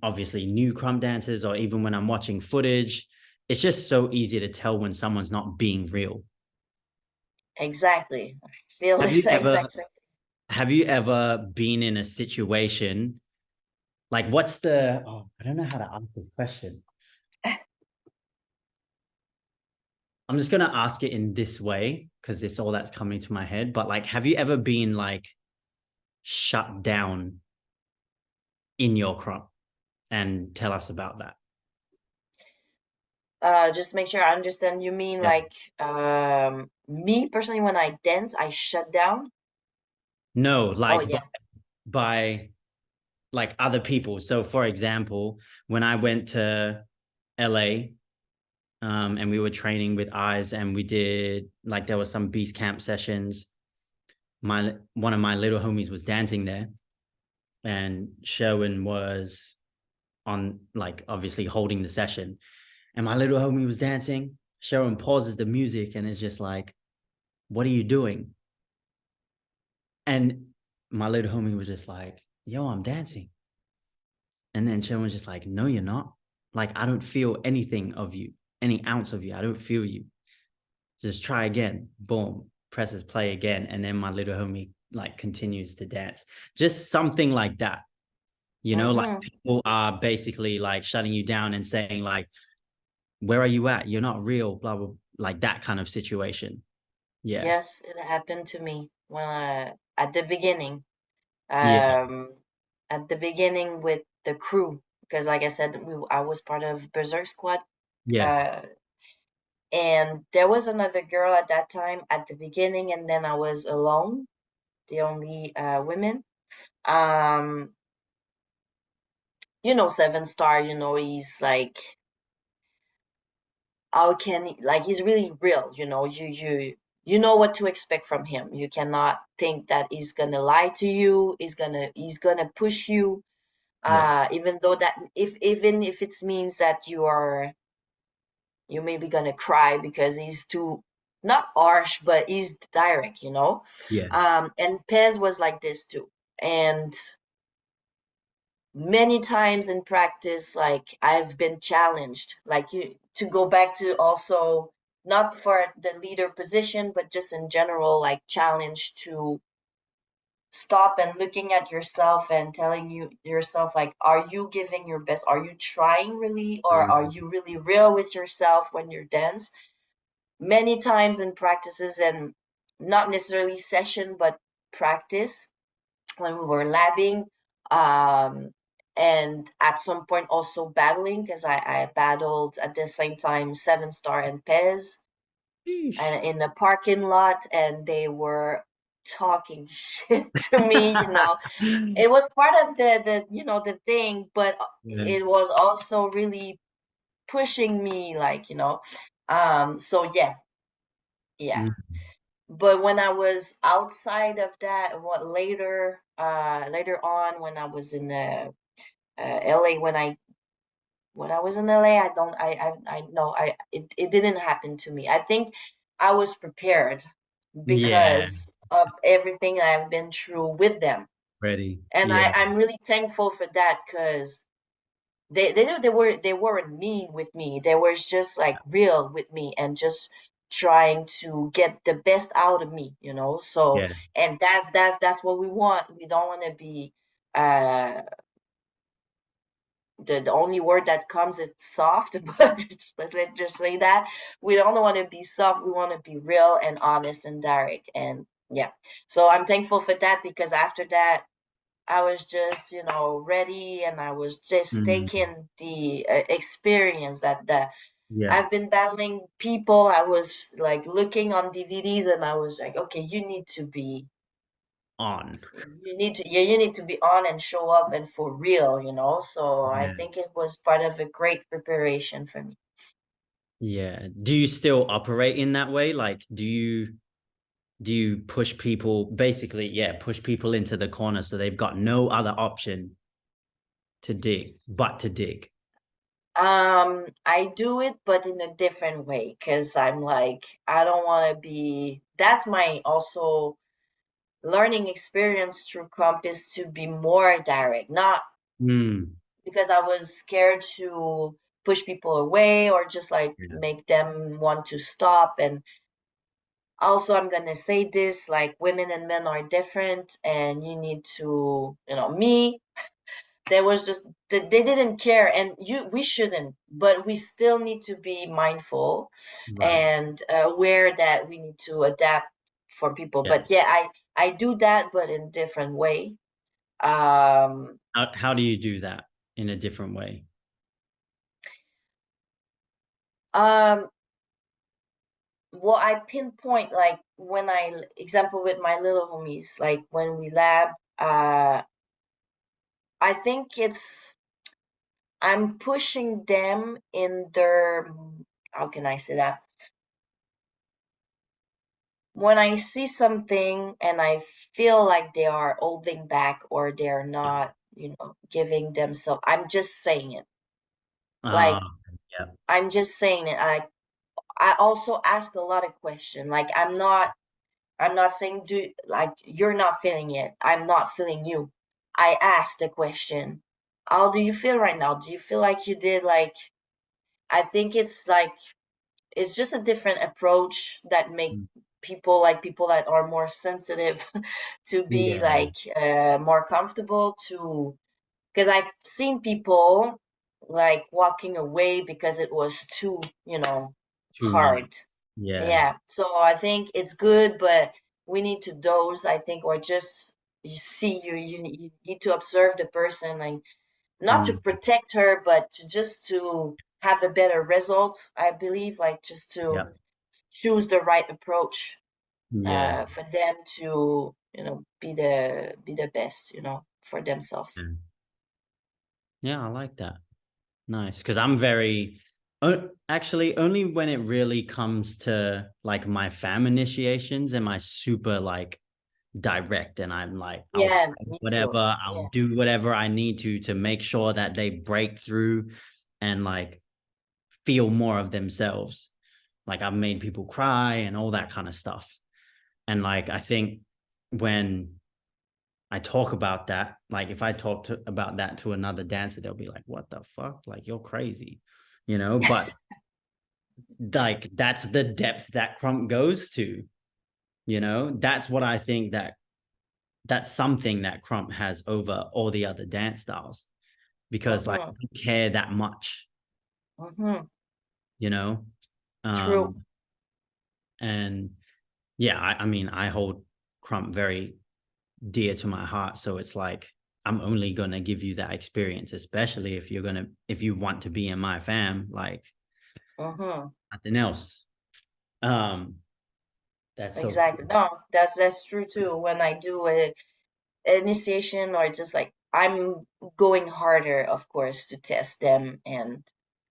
obviously new Krump dancers, or even when I'm watching footage, it's just so easy to tell when someone's not being real. Exactly. I feel Have you this ever exact same have you ever been in a situation like, what's the I don't know how to answer this question. I'm just gonna ask it in this way because it's all that's coming to my head. But like, have you ever been like shut down in your Krump? And tell us about that. just to make sure I understand, you mean Yeah. like me personally when I dance, I shut down? No, Oh like yeah. by like other people. So for example, when I went to LA, and we were training with eyes, and we did like, there was some beast camp sessions. One of my little homies was dancing there, and Sherwin was on, like, obviously holding the session, and my little homie was dancing. Sherwin pauses the music and is just like, "What are you doing?" And my little homie was just like, "Yo, I'm dancing." And then Sherwin was just like, "No, you're not. Like, I don't feel anything of you, any ounce of you. I don't feel you. Just try again." Boom, presses play again. And then my little homie like continues to dance. Just something like that. Like, Mm-hmm. people are basically like shutting you down and saying like, "Where are you at? You're not real," blah, blah, like that kind of situation. Yeah. Yes, it happened to me when at the beginning. Yeah. Um, at the beginning with the crew, because like I said, I was part of Berserk Squad. Yeah. Uh, and there was another girl at that time at the beginning, and then I was alone, the only women. Um, 7 Star, he's like, how can he, like, he's really real, you know what to expect from him. You cannot think that he's gonna lie to you. He's gonna push you, Yeah. even though that, even if it means that you may be gonna cry because he's too, not harsh, but he's direct. Yeah. And Pez was like this too. And many times in practice, like, I've been challenged, like, you to go back to also, not for the leader position, but just in general, like, challenged to stop and looking at yourself and telling yourself, like, are you giving your best? Are you trying really, or are you really real with yourself when you're dance? Many times in practices, and not necessarily session, but practice, when we were labbing, um, and at some point also battling, because I battled at the same time 7 Star and Pez, Sheesh. and in the parking lot, and they were talking shit to me. It was part of the thing, but Yeah. it was also really pushing me, like, so yeah, yeah. Mm. But when I was outside of that, what later on, when I was in LA, when I was in LA, I don't I know it didn't happen to me. I think I was prepared Yeah. because of everything I've been through with them. Ready. And Yeah. I'm really thankful for that, because they weren't mean with me. They were just like real with me, and just trying to get the best out of me, you know. So Yeah. and that's what we want. We don't want to be the only word that comes is soft, but let's just say that we don't want to be soft. We want to be real and honest and direct. And yeah, so I'm thankful for that, because after that I was just, you know, ready, and I was just taking the experience that I've been battling people. I was like looking on DVDs, and I was like, okay, you need to be On. you need to be on and show up and for real, you know. So I Yeah. think it was part of a great preparation for me. Yeah. Do you still operate in that way? Like, do you push people, basically, push people into the corner so they've got no other option to dig but to dig? I do it, but in a different way, because I'm like, I don't want to be, that's my also learning experience through Krump, is to be more direct, not because I was scared to push people away or just like make them want to stop. And also, I'm gonna say this, like, women and men are different, and you need to, you know, me, there was just they didn't care, and we shouldn't, but we still need to be mindful and aware that we need to adapt for people. But yeah, I do that, but in different way. How do you do that in a different way? Well, I pinpoint, like, when example with my little homies, like when we lab, I think I'm pushing them in their, how can I say that? When I see something and I feel like they are holding back or they're not, you know, giving themselves, I'm just saying it. Like, I'm just saying it. I also ask a lot of questions. Like, I'm not saying like you're not feeling it. I'm not feeling you. I asked the question, how do you feel right now? Do you feel like you did, like, I think it's like, it's just a different approach that make people, like people that are more sensitive to be like more comfortable to, because I've seen people like walking away because it was too, you know, Too much. hard. Yeah. So I think it's good, but we need to dose, I think, or just you see you need to observe the person, like not to protect her, but just to have a better result, I believe, like just to choose the right approach for them to, you know, be the best, you know, for themselves. Yeah, I like that. Nice. Because I'm very, actually, only when it really comes to like my fam initiations am I super like direct, and I'm like, I'll Yeah, fight me whatever, too. I'll Yeah. do whatever I need to make sure that they break through and like feel more of themselves. Like I've made people cry and all that kind of stuff. And like I think when I talk about that, like if I talk about that to another dancer, they'll be like, what the fuck? Like you're crazy, you know? But like that's the depth that Krump goes to, you know? That's what I think that's something that Krump has over all the other dance styles, because like we care that much, you know? True. And yeah, I mean, I hold Krump very dear to my heart. So it's like, I'm only going to give you that experience, especially if if you want to be in my fam, like nothing else. That's so Exactly. cool. No, that's true too. When I do a initiation, or just like I'm going harder, of course, to test them. And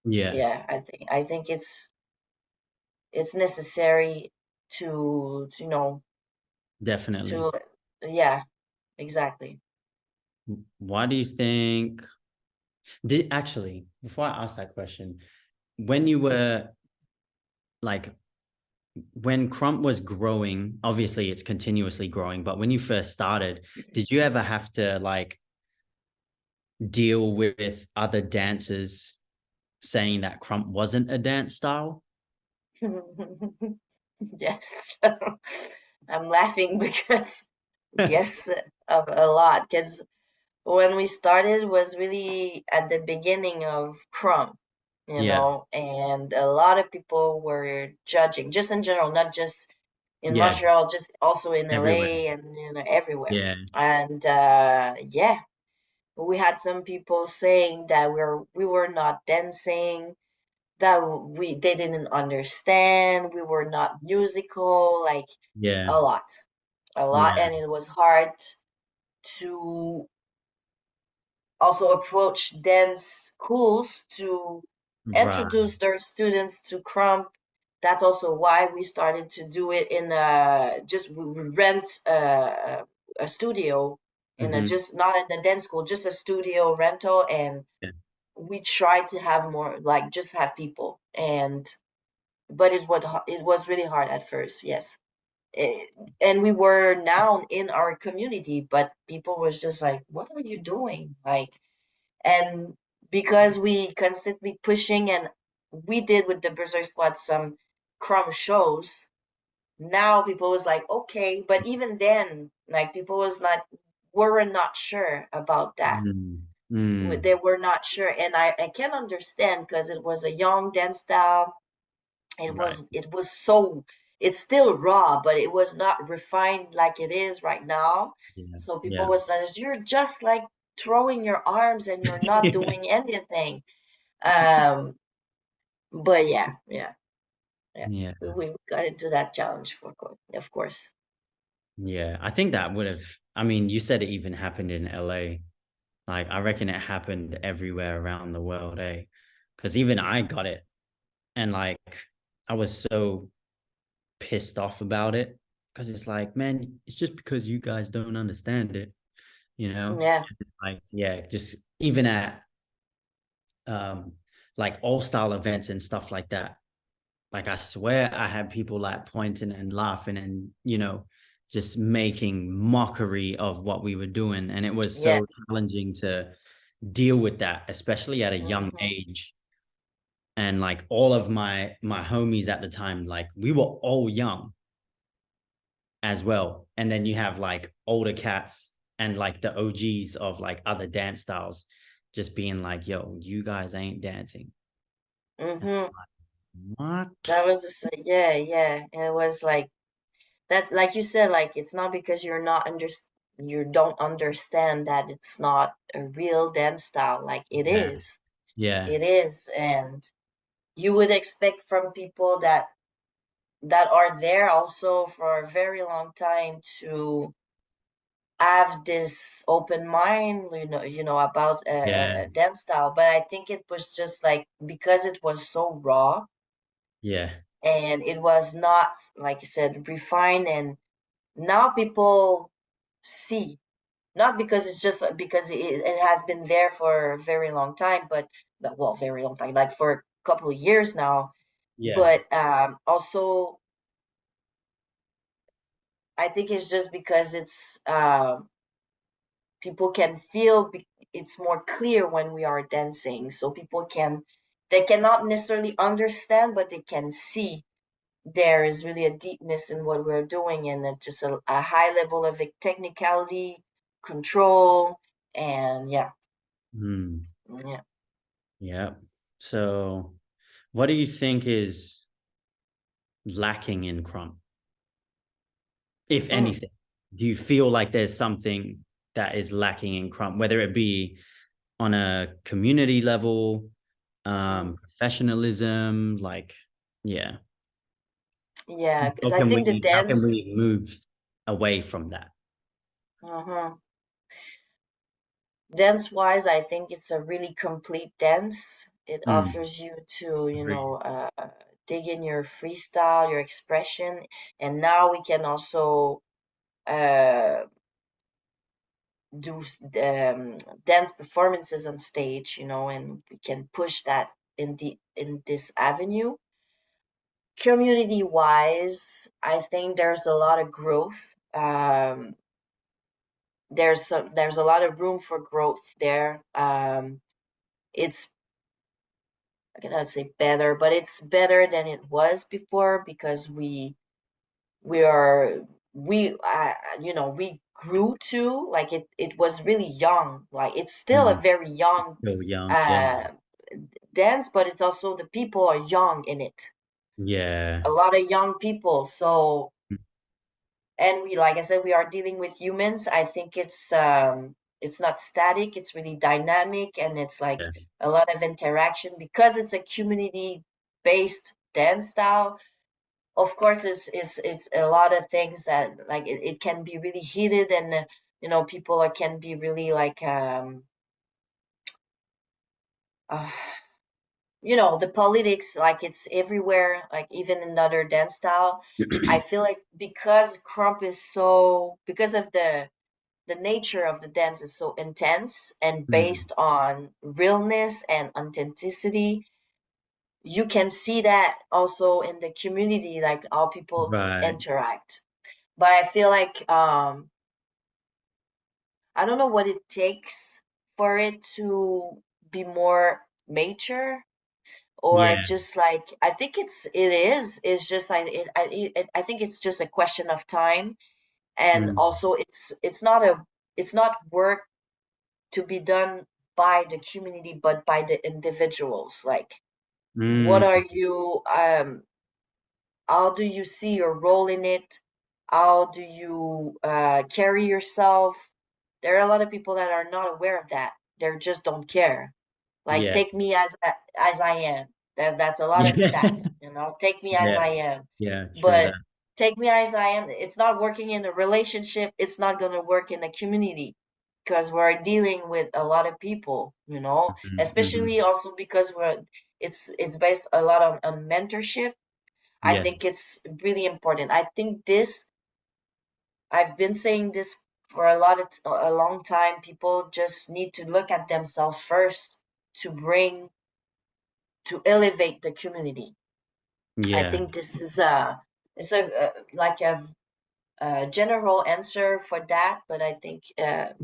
Yeah, yeah, I think it's necessary to you know, definitely. to, yeah, exactly. Why do you think, did actually, before I ask that question, when you were like, when Krump was growing, obviously it's continuously growing, but when you first started, did you ever have to like deal with other dancers saying that Krump wasn't a dance style? Yes. I'm laughing because yes, a lot. Because when we started was really at the beginning of Krump, Yeah. and a lot of people were judging, just in general, not just in Yeah. Montreal, just also in Everywhere. LA and everywhere. Yeah. And yeah, we had some people saying that we were not dancing, that they didn't understand, we were not musical, like Yeah. a lot, a lot, Yeah. and it was hard to also approach dance schools to Right. introduce their students to Krump. That's also why we started to do it in just we rent a studio in a Mm-hmm. just not in the dance school, just a studio rental, and Yeah. we tried to have more like just have people, and but it was really hard at first, yes. Eh, and we were now in our community, but people was just like, what are you doing, like, and because we constantly pushing, and we did with the Berserk Squad some Crumb shows, now people was like, okay, but even then, like, people was not were not sure about that. Mm. Mm. They were not sure, and I can understand because it was a young dance style. It Right. was it was so it's still raw, but it was not refined like it is right now. Yeah. So people Yeah. was like, you're just like throwing your arms and you're not doing anything. Um, but yeah, yeah, yeah. Yeah. We got into that challenge of course. Yeah. I think that would have, I mean, you said it even happened in LA. Like, I reckon it happened everywhere around the world, eh? Because even I got it. And like, I was so pissed off about it because it's like, man, it's just because you guys don't understand it, you know? Yeah. Like, yeah, just even at um like all style events and stuff like that. Like, I swear I had people like pointing and laughing and, just making mockery of what we were doing. And it was Yeah. so challenging to deal with that, especially at a young Hmm. age. And like all of my homies at the time, like we were all young as well. And then you have like older cats and like the OGs of like other dance styles just being like, yo, you guys ain't dancing. And Hmm. I'm like, That what? was just like, yeah, yeah. And it was like, that's like you said, like, it's not because you don't understand that it's not a real dance style. Like, it Yeah. is. Yeah. It is. And you would expect from people that are there also for a very long time to have this open mind, about Yeah. a dance style. But I think it was just like because it was so raw Yeah. and it was not, like I said, refined, and now people see, not because it's just because it has been there for a very long time, but well, very long time, like for a couple of years now. Yeah. But also, I think it's just because people can feel it's more clear when we are dancing, so they cannot necessarily understand, but they can see there is really a deepness in what we're doing, and it's just a high level of technicality, control, and yeah, Mm. yeah. Yeah. So what do you think is lacking in Crump, if Mm, anything? Do you feel like there's something that is lacking in Crump, whether it be on a community level, mm. professionalism, like, yeah. Yeah, because How I can think the dance, we move away from that? uh dance wise, I think it's a really complete dance. It Mm, offers you to, agree. dig in your freestyle, your expression, and now we can also uh, do dance performances on stage, and we can push that in this avenue. Community wise, I think there's a lot of growth. There's a lot of room for growth there. It's I cannot say better, but it's better than it was before because we grew to, like, it was really young. Like, it's still a very young So young. Yeah. uh dance, but it's also the people are young in it. Yeah. A lot of young people. So, and we, like I said, we are dealing with humans. I think it's not static, it's really dynamic, and it's like Yeah. a lot of interaction because it's a community based dance style. Of course, it's a lot of things that, like, it can be really heated, and people can be really like uh, the politics, like, it's everywhere, like even in other dance style. I feel like because Krump is so, because of the nature of the dance is so intense and Mm. based on realness and authenticity, you can see that also in the community, like how people Right. interact. But I feel like I don't know what it takes for it to be more mature, or Yeah. just like, I think it's just I think it's just a question of time. And Mm. also it's not work to be done by the community but by the individuals. Like, what Mm. are you how do you see your role in it? How do you carry yourself? There are a lot of people that are not aware of that. They just don't care. Like, Yeah. take me as I am. That's a lot of Yeah. that. Take me as Yeah. I am. Yeah. True But that. take me as I am. It's not working in a relationship. It's not gonna work in a community because we're dealing with a lot of people. Mm-hmm. Especially also because it's based a lot on mentorship. I Yes. think it's really important. I think this, I've been saying this for a long time. People just need to look at themselves first to elevate the community. I Yeah. think this is it's like a general answer for that, but I think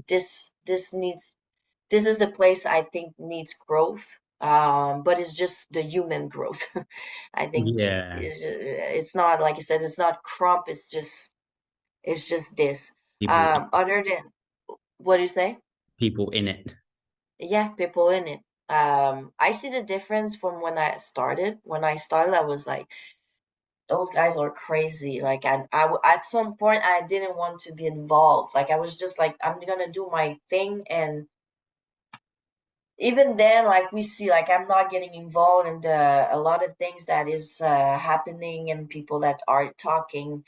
this is the place I think needs growth. But it's just the human growth. I think Yeah. it's not, like I said, it's not Krump. It's just this. People. Other than, what do you say? People in it. Yeah, people in it. I see the difference from when I started. When I started, I was like, those guys are crazy. Like, at some point, I didn't want to be involved. Like, I was just like, I'm gonna do my thing. And even then, like, we see, like, I'm not getting involved in a lot of things that is happening and people that are talking.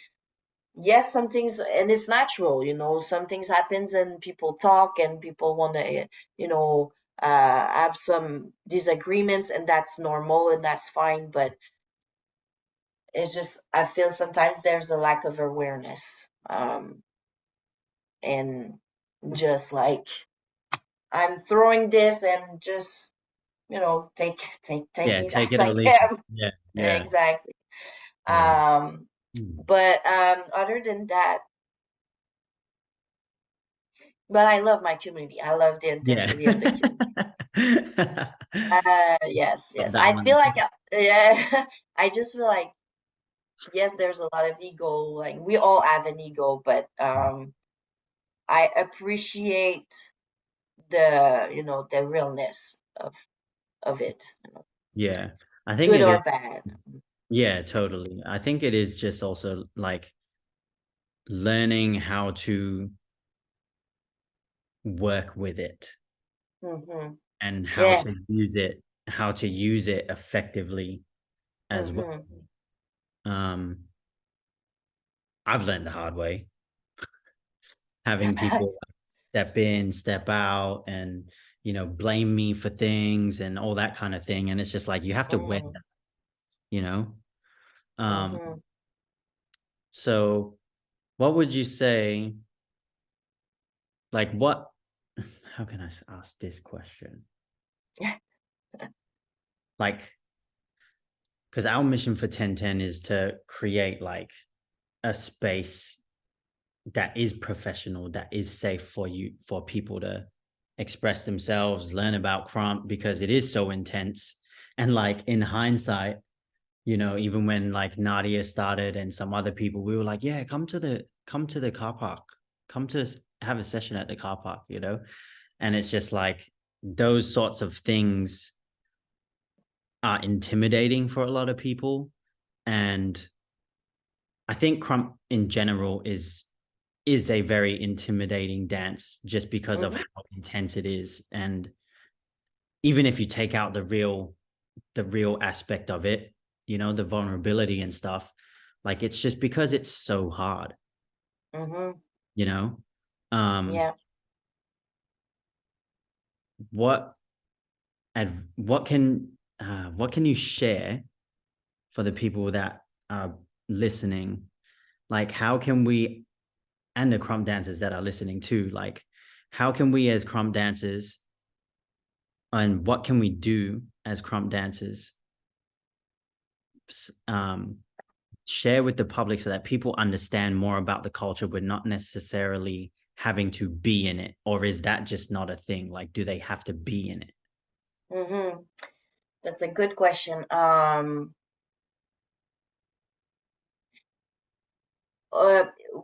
Yes, some things, and it's natural, some things happens and people talk and people want to, have some disagreements, and that's normal and that's fine. But it's just, I feel sometimes there's a lack of awareness, and just like, I'm throwing this and just, take Yeah. me Take as it or I leave it. am. Yeah. Yeah. Exactly. Yeah. um Mm. but other than that, but I love my community. I love the Yeah. intensity of the community. Yes, Put yes. that I one. feel like, yeah, I just feel like, yes, there's a lot of ego. Like, we all have an ego, but I appreciate the realness of it, Yeah. I think good it or is. bad. Yeah, totally. I think it is just also like learning how to work with it Mm-hmm. and Yeah. how to use it effectively as well. Mm-hmm. Um, I've learned the hard way, having people step in, step out, and blame me for things and all that kind of thing. And it's just like you have to win, Mm-hmm. you know. Um, Mm-hmm. so what would you say? Like what? How can I ask this question? Like, because our mission for 1010 is to create like a space that is professional, that is safe for people to express themselves, learn about Krump, because it is so intense And like in hindsight, you know, even when like Nadia started and some other people, we were like, yeah, come to the car park, come to have a session at the car park, you know. And it's just like those sorts of things are intimidating for a lot of people. And I think Krump in general is a very intimidating dance just because of how intense it is. And even if you take out the real aspect of it, you know, the vulnerability and stuff, like it's just because it's so hard. You know. Yeah. What can you share for the people that are listening? Like, how can we, and the Krump dancers that are listening too, like, how can we as Krump dancers, and what can we do as Krump dancers, share with the public so that people understand more about the culture, but not necessarily having to be in it? Or is that just not a thing? Like, do they have to be in it? That's a good question.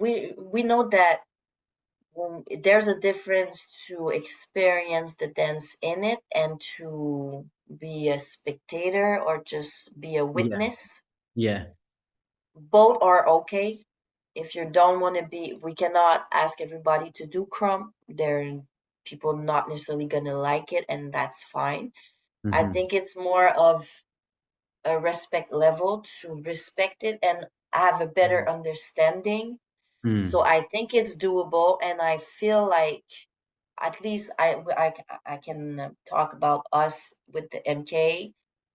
We know that there's a difference to experience the dance in it and to be a spectator or just be a witness. Yeah. Both are okay. If you don't want to be, we cannot ask everybody to do Krump. There are people not necessarily gonna like it, and that's fine. I think it's more of a respect level to respect it and have a better understanding. So I think it's doable, and I feel like at least I can talk about us with the MK.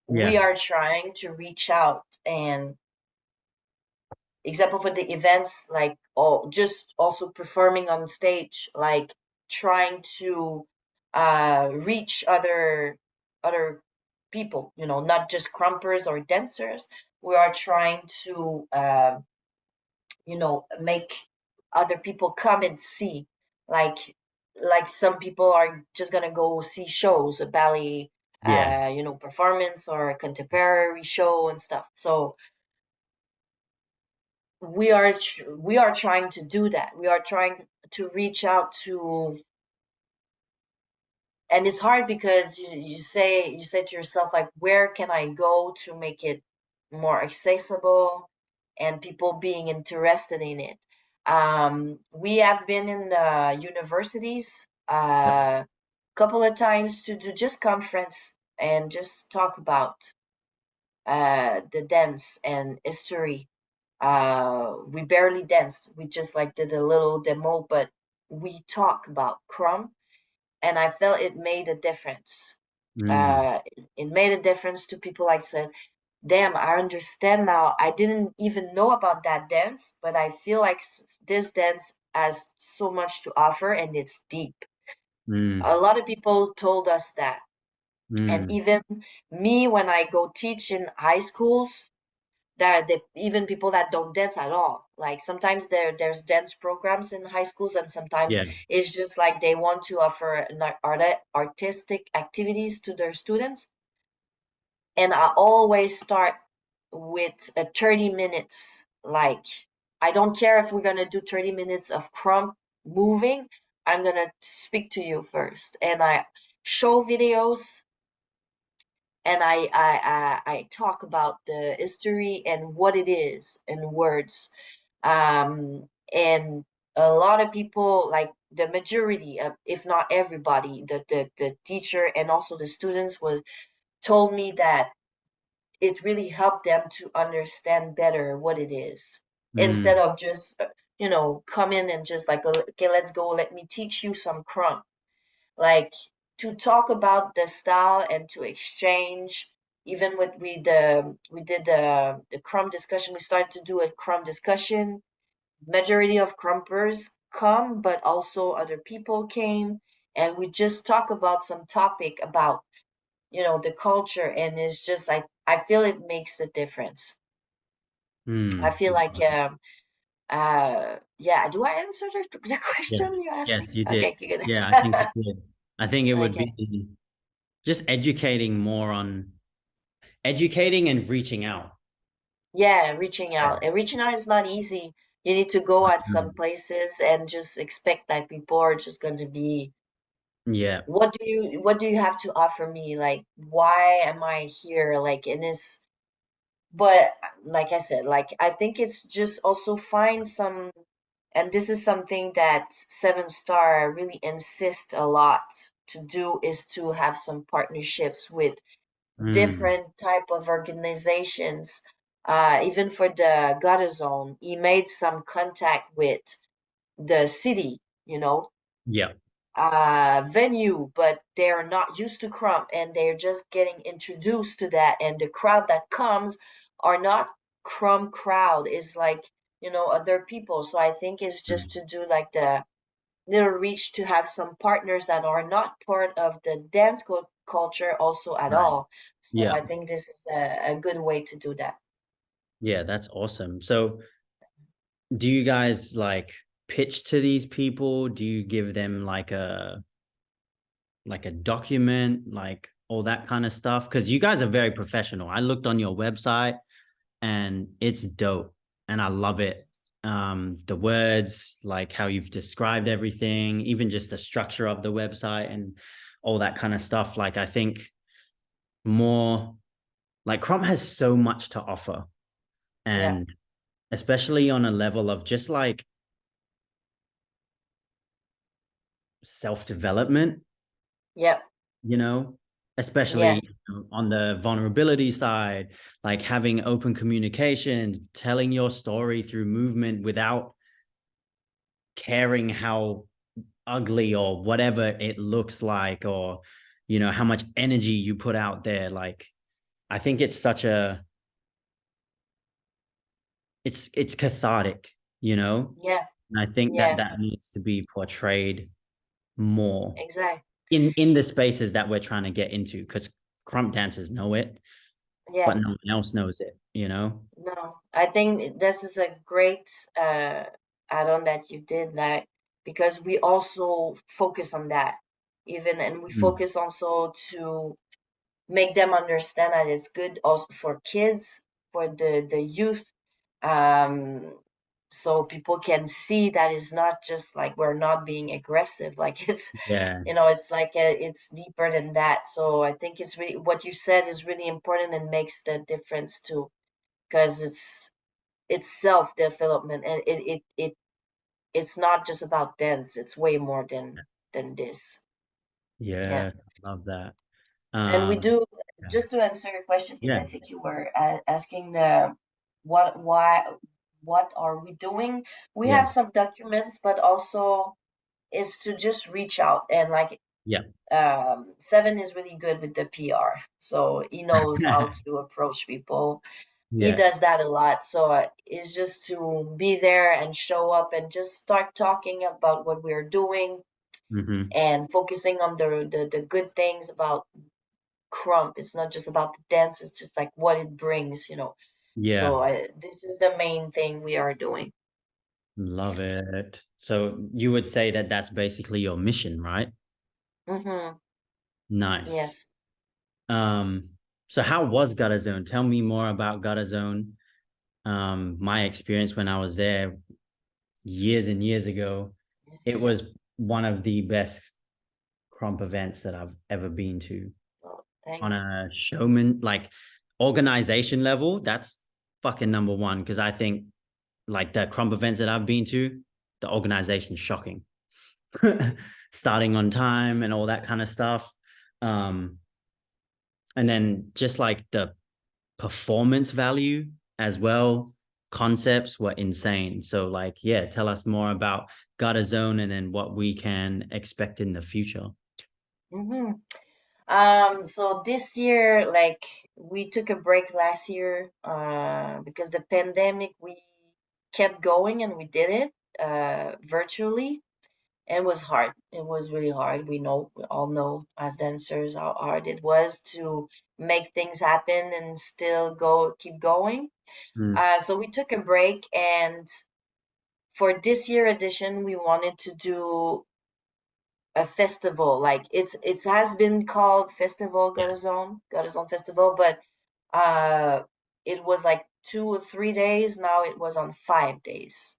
We are trying to reach out, and example for the events, like just also performing on stage, like trying to reach other people, you know, not just crumpers or dancers. We are trying to you know, make other people come and see, like some people are just gonna go see shows, a ballet you know, performance or a contemporary show and stuff. So we are trying to do that. We are trying to reach out to, and it's hard because you say to yourself, like, where can I go to make it more accessible and people being interested in it. We have been in universities a couple of times to do just conference and just talk about the dance and history. We barely danced. We just like did a little demo, but we talk about Krump, and I felt it made a difference. It made a difference to people. Like said, damn, I understand now. I didn't even know about that dance, but I feel like this dance has so much to offer, and it's deep. A lot of people told us that. And even me, when I go teach in high schools, that even people that don't dance at all, like sometimes there's dance programs in high schools, and sometimes it's just like they want to offer artistic activities to their students. And I always start with a 30 minutes. Like, I don't care if we're gonna do 30 minutes of Krump moving. I'm gonna speak to you first, and I show videos, and I talk about the history and what it is in words. And a lot of people, like the majority of, if not everybody, the teacher and also the students told me that it really helped them to understand better what it is, instead of just you know, come in and just like, okay, let's go, let me teach you some Krump. Like, to talk about the style and to exchange. Even with we did the Krump discussion, we started to do a Krump discussion. Majority of Krumpers come, but also other people came, and we just talk about some topic about, you know, the culture, and it's just like, I feel it makes a difference. I feel like yeah, do I answer the question you asked me? Yes, you did. Okay, good. Yeah, I think you did. I think it would Okay. be just educating more on educating and reaching out. Yeah, reaching out. And reaching out is not easy. You need to go at some places and just expect that people are just going to be, Yeah. what do you have to offer me? Like, why am I here? Like, in this, but like I said, like, I think it's just also find some, and this is something that Seven Star really insist a lot to do, is to have some partnerships with different type of organizations. Even for the Gutter Zone, he made some contact with the city, Yeah. venue, but they're not used to Krump and they're just getting introduced to that. And the crowd that comes are not Krump crowd, is like, other people. So I think it's just to do like the little reach to have some partners that are not part of the dance culture also at Right. all. So Yeah. I think this is a good way to do that. Yeah, that's awesome. So do you guys like pitch to these people? Do you give them like a document, like all that kind of stuff? Because you guys are very professional. I looked on your website and it's dope and I love it. The words, like how you've described everything, even just the structure of the website and all that kind of stuff. Like I think more like Krump has so much to offer, Yeah. and especially on a level of just like self-development, Yep. especially Yeah. on the vulnerability side, like having open communication, telling your story through movement without caring how ugly or whatever it looks like, or how much energy you put out there. Like I think it's such a it's cathartic, Yeah. and I think that Yeah. that needs to be portrayed more Exactly. in the spaces that we're trying to get into, because Krump dancers know it, Yeah. but no one else knows it. No, I think this is a great add-on that you did, that because we also focus on that, even, and we Mm. focus also to make them understand that it's good also for kids, for the youth, um, so people can see that it's not just like we're not being aggressive, like it's, Yeah. it's like it's deeper than that. So I think it's really what you said is really important and makes the difference too, because it's self-development, and it's not just about dance, it's way more than this. Yeah. Yeah, love that. And we um do, just to answer your question, because I yeah. think you were asking the why, what are we doing. We Yeah. have some documents, but also is to just reach out, and like, Yeah. Seven is really good with the PR, so he knows how to approach people. He Yeah. does that a lot. So it's just to be there and show up and just start talking about what we're doing Hmm. and focusing on the good things about Krump. It's not just about the dance, it's just like what it brings. Yeah, So this is the main thing we are doing. love it. So you would say that that's basically your mission, right? Mm-hmm. Nice. Yes. um so how was Gutter Zone? Tell me more about Gutter Zone. My experience when I was there years and years ago, it Yeah. was one of the best Krump events that I've ever been to. Oh, On thanks. a showman, like organization level, that's fucking number one. Because I think like the Krump events that I've been to, the organization's shocking. Starting on time and all that kind of stuff. Um, and then just like the performance value as well, concepts were insane. So like, yeah, tell us more about Gutter Zone and then what we can expect in the future. Mm-hmm. So this year, like, we took a break last year, because the pandemic, we kept going and we did it virtually, and it was hard. It was really hard. We all know as dancers how hard it was to make things happen and still keep going. Mm. So we took a break, and for this year edition, we wanted to do a festival. Like, it has been called Festival Yeah. Gotta Zone Festival, but it was like 2 or 3 days. Now it was on 5 days.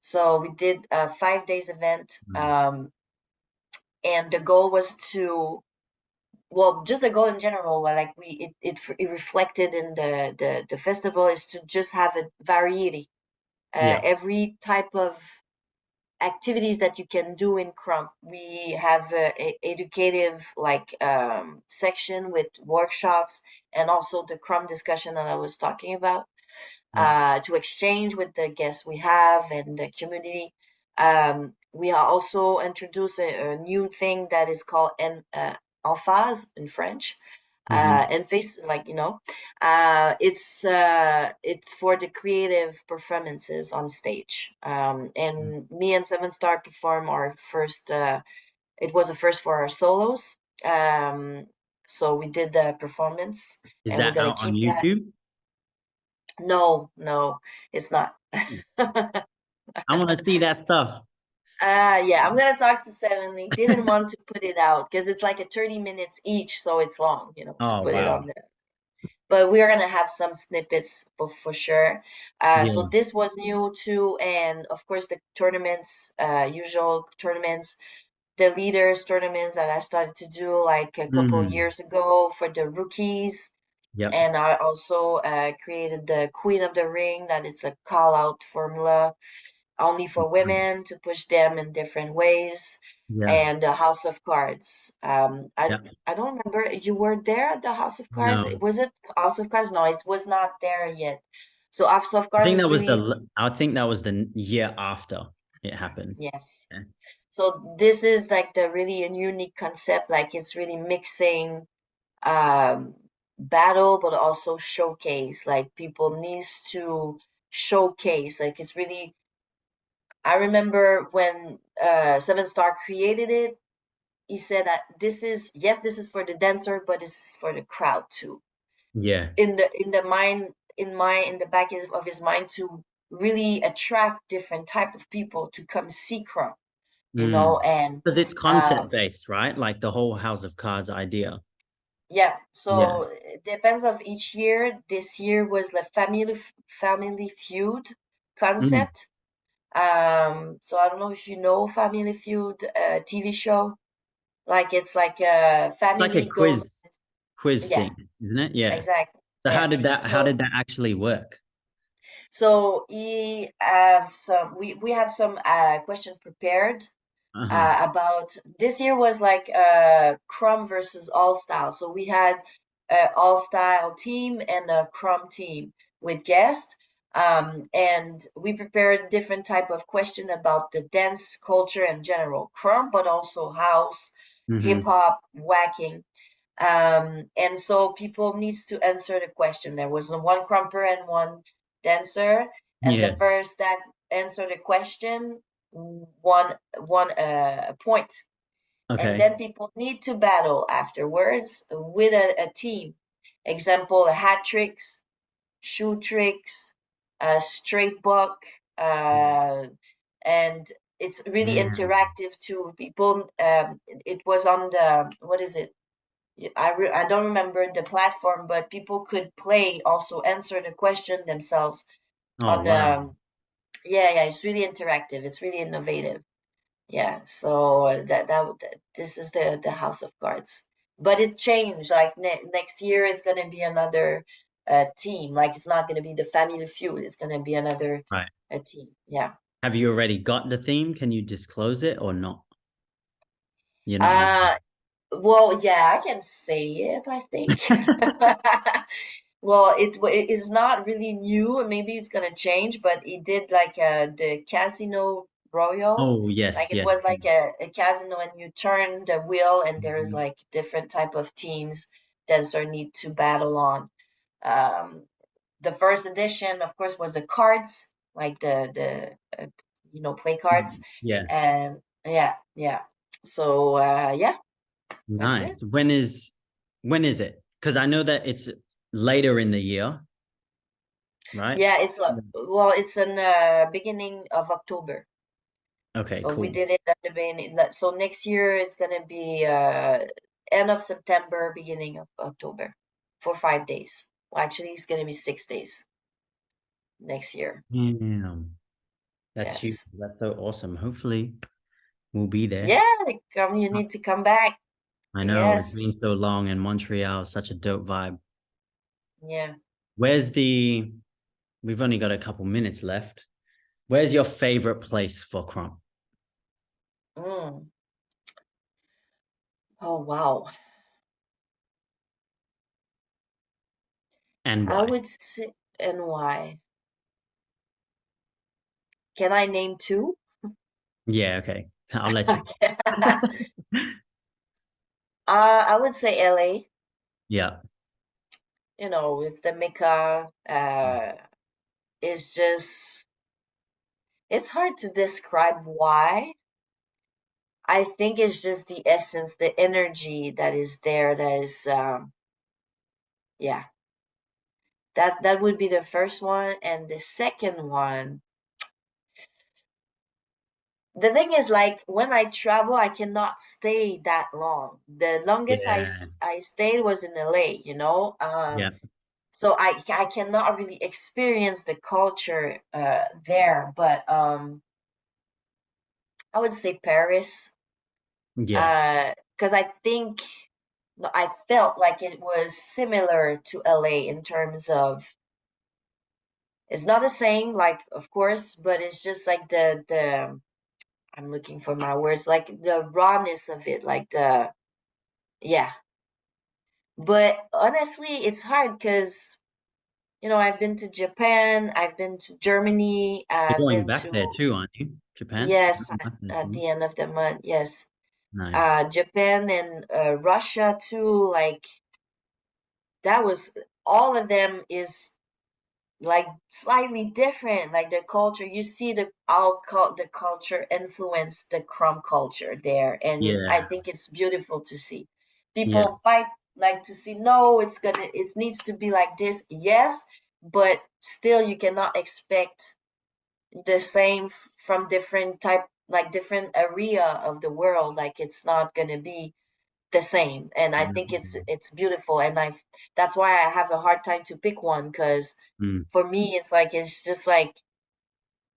So we did a 5 days event, and the goal was to, well, just the goal in general, like it reflected in the festival, is to just have a variety, every type of activities that you can do in Krump. We have a educative section with workshops, and also the Krump discussion that I was talking about, to exchange with the guests we have and the community. We are also introduced a new thing that is called en phase in French. And face, it's for the creative performances on stage. And me and Seven Star perform our first, it was a first for our solos. So we did the performance. Is and we're that gonna out on keep that. YouTube? No, it's not. I want to see that stuff. Yeah, I'm gonna talk to Seven. He didn't want to put it out because it's like a 30 minutes each, so it's long, to put it on there. But we're gonna have some snippets for sure. So this was new too, and of course the tournaments, usual tournaments, the leaders tournaments that I started to do like a couple years ago for the rookies. And I also created the Queen of the Ring, that it's a call out formula only for women to push them in different ways. And the House of Cards. I don't remember. You were there at the House of Cards? No. Was it House of Cards? No, it was not there yet. So House of Cards is really. I think that was the year after it happened. Yes. Yeah. So this is like the really a unique concept. Like it's really mixing battle, but also showcase. Like people needs to showcase. Like it's really. I remember when Seven Star created it, he said that this is for the dancer, but this is for the crowd too. Yeah. In the back of his mind, to really attract different type of people to come see Krump, and because it's concept based, right? Like the whole House of Cards idea. Yeah. So it depends of each year. This year was the family feud concept. So I don't know if you know Family Feud, TV show. Like it's like a family. It's like a quiz thing, isn't it? Yeah. Exactly. So how did that actually work? So we have some question prepared about this year was like Krump versus All Style. So we had All Style team and a Krump team with guests. And we prepared different type of question about the dance culture in general, Krump, but also house, hip hop, whacking. And so people needs to answer the question. There was one Krumper and one dancer, and the first that answered the question won a point. And then people need to battle afterwards with a team. Example, hat tricks, shoe tricks, straight buck, and it's really interactive too. People, it was on the, what is it? I don't remember the platform, but people could play, also answer the question themselves on the. Yeah, it's really interactive. It's really innovative. Yeah, so this is the House of Cards, but it changed. Like next year is gonna be another team. Like it's not gonna be the Family Feud. It's gonna be another team. Yeah. Have you already got the theme? Can you disclose it or not? Well, yeah, I can say it, I think. Well, it is not really new. Maybe it's gonna change, but it did like the Casino Royal. Oh, yes. Like it was like a casino, and you turn the wheel, and there's like different type of teams dancer need to battle on. The first edition, of course, was the cards, like the play cards. Yeah. And yeah. So yeah. Nice. When is it? Because I know that it's later in the year, right? Yeah, it's in beginning of October. Okay, so cool. We did it at the beginning. So next year it's gonna be end of September, beginning of October, for 5 days. Actually, it's going to be 6 days next year. That's huge. Yes. That's so awesome. Hopefully we'll be there. Yeah, you need to come back. I know, it's Yes. been so long, and Montreal is such a dope vibe. Yeah. We've only got a couple minutes left. Where's your favorite place for Krump? Mm. Oh, wow. And I why? would say, and why? Can I name two? Yeah, okay. I'll let you. Okay. I would say LA, Yeah. with the Mecca, is just, it's hard to describe why. I think it's just the essence, the energy that is there. That is, yeah, that would be the first one. And the second one, the thing is, like, when I travel, I cannot stay that long. The longest Yeah. I stayed was in LA, Yeah. so I cannot really experience the culture there. But I would say Paris, Yeah. because I felt like it was similar to LA in terms of, it's not the same, like, of course, but it's just like the I'm looking for my words, like the rawness of it, like yeah. But honestly, it's hard because, I've been to Japan, I've been to Germany, You're I've going been back there to, too, aren't you? Japan? yes, Going back there at too. the end of the month, yes. Nice. Japan and Russia too, like, that was, all of them is like slightly different, like the culture. You see the culture influence the Krump culture there, and I Yeah. think it's beautiful to see. Yeah. People fight, like, to see, no, it needs to be like this, yes, but still you cannot expect the same from different type, like different area of the world. Like, it's not gonna be the same, and I think it's beautiful, and that's why I have a hard time to pick one, because Mm. for me it's just like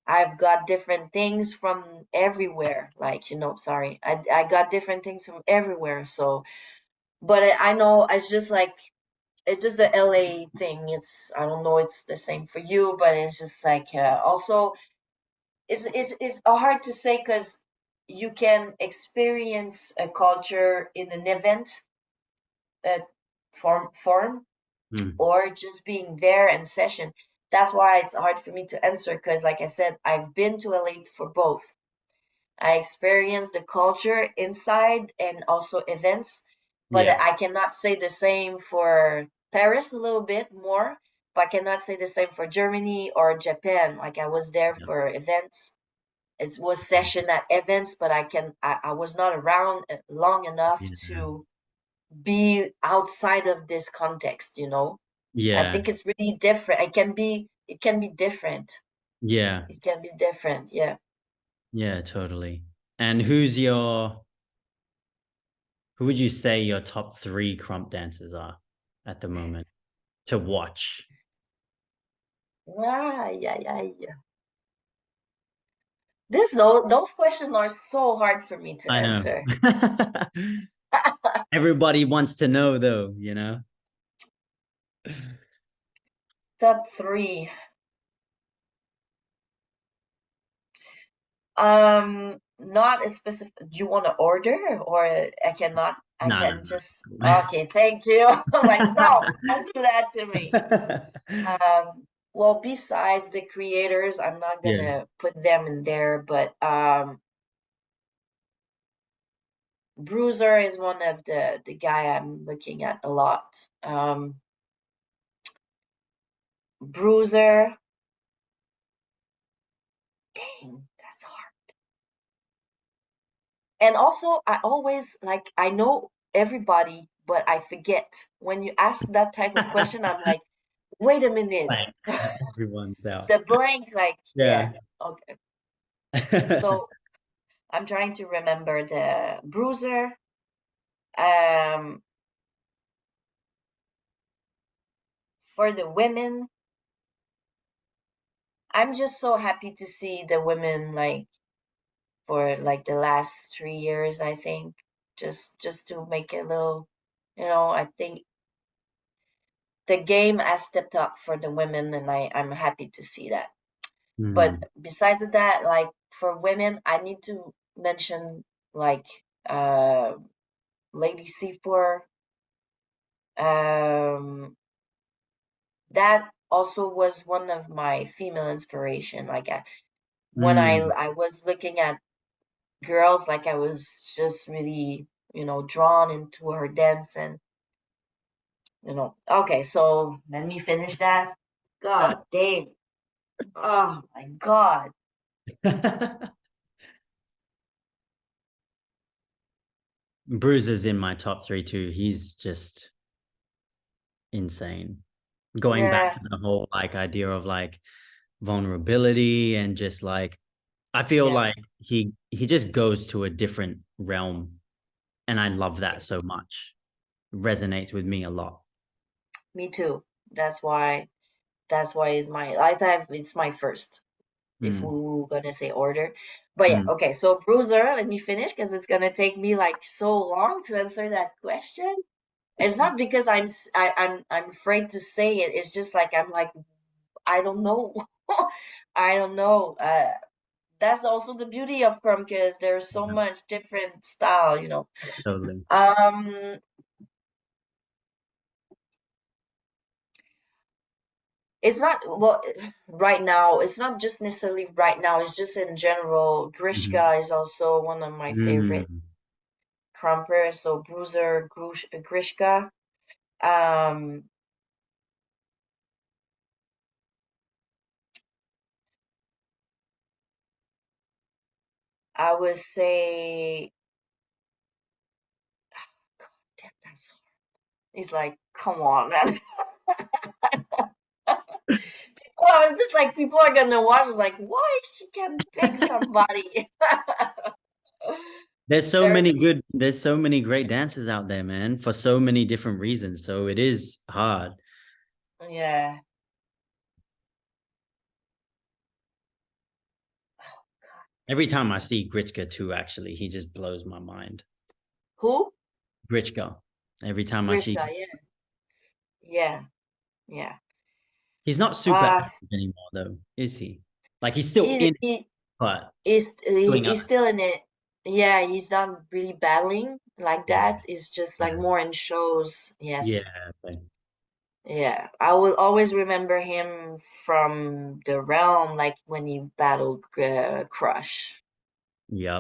I've got different things from everywhere, like, sorry, I got different things from everywhere. So, but I know it's just like, it's just the LA thing. I don't know, it's the same for you, but it's just like, also, it's hard to say, because you can experience a culture in an event, uh, form, Mm. or just being there in session. That's why it's hard for me to answer, because, like I said, I've been to LA for both. I experienced the culture inside and also events, but Yeah. I cannot say the same for Paris, a little bit more, but I cannot say the same for Germany or Japan. Like, I was there Yeah. for events. It was session at events, but I was not around long enough Yeah. to be outside of this context. I Yeah. think it's really different. It can be different. Yeah. It can be different. Yeah. Yeah, totally. And who would you say your top 3 Krump dancers are at the moment to watch? Yeah. Those questions are so hard for me to I answer. know. Everybody wants to know though. Top three. Not a specific. Do you want to order, or I cannot? I No, can no, just. no. Okay, thank you. I'm like, no, don't do that to me. Well, besides the creators, I'm not Yeah. gonna put them in there, but Bruiser is one of the guy I'm looking at a lot. Bruiser, dang, that's hard. And also, I always, like, I know everybody, but I forget. When you ask that type of question, I'm like, wait a minute. Blank. Everyone's out. The blank, like, yeah, Yeah. okay. So I'm trying to remember the Bruiser. Um, for the women, I'm just so happy to see the women like for like the last 3 years, I think, just to make it a little, I think the game has stepped up for the women, and I'm happy to see that. But besides that, like for women, I need to mention like Lady C4. That also was one of my female inspiration. Like when I was looking at girls, like I was just really, drawn into her dance and, Okay, so let me finish that. God damn. Oh my God. Bruiser's in my top 3 too. He's just insane. Going back to the whole like idea of like vulnerability and just like I feel like he just goes to a different realm, and I love that so much. It resonates with me a lot. Me too. That's why I thought it's my first, if we were gonna say order. But yeah, okay. So Bruiser, let me finish because it's gonna take me like so long to answer that question. It's not because I'm afraid to say it. It's just like I'm like I don't know. I don't know. That's also the beauty of Krump because there's so much different style. Totally. It's not right now. It's not just necessarily right now. It's just in general. Grishka is also one of my favorite Krumpers. So Bruiser, Grishka. I would say, God damn, that's hard. He's like, come on, man. I was just like, people are gonna watch. I was like, why she can't pick somebody? There's so many great dancers out there, man, for so many different reasons. So it is hard. Yeah. Every time I see Grichka too, actually, he just blows my mind. Who? Grichka. Every time Grishka, I see. Yeah. Yeah. He's not super active anymore, though, is he? Like he's still in it, but he's still in it. Yeah, he's not really battling like that. It's just like more in shows. Yes. Yeah. Okay. Yeah, I will always remember him from the realm, like when he battled Crush. Yeah.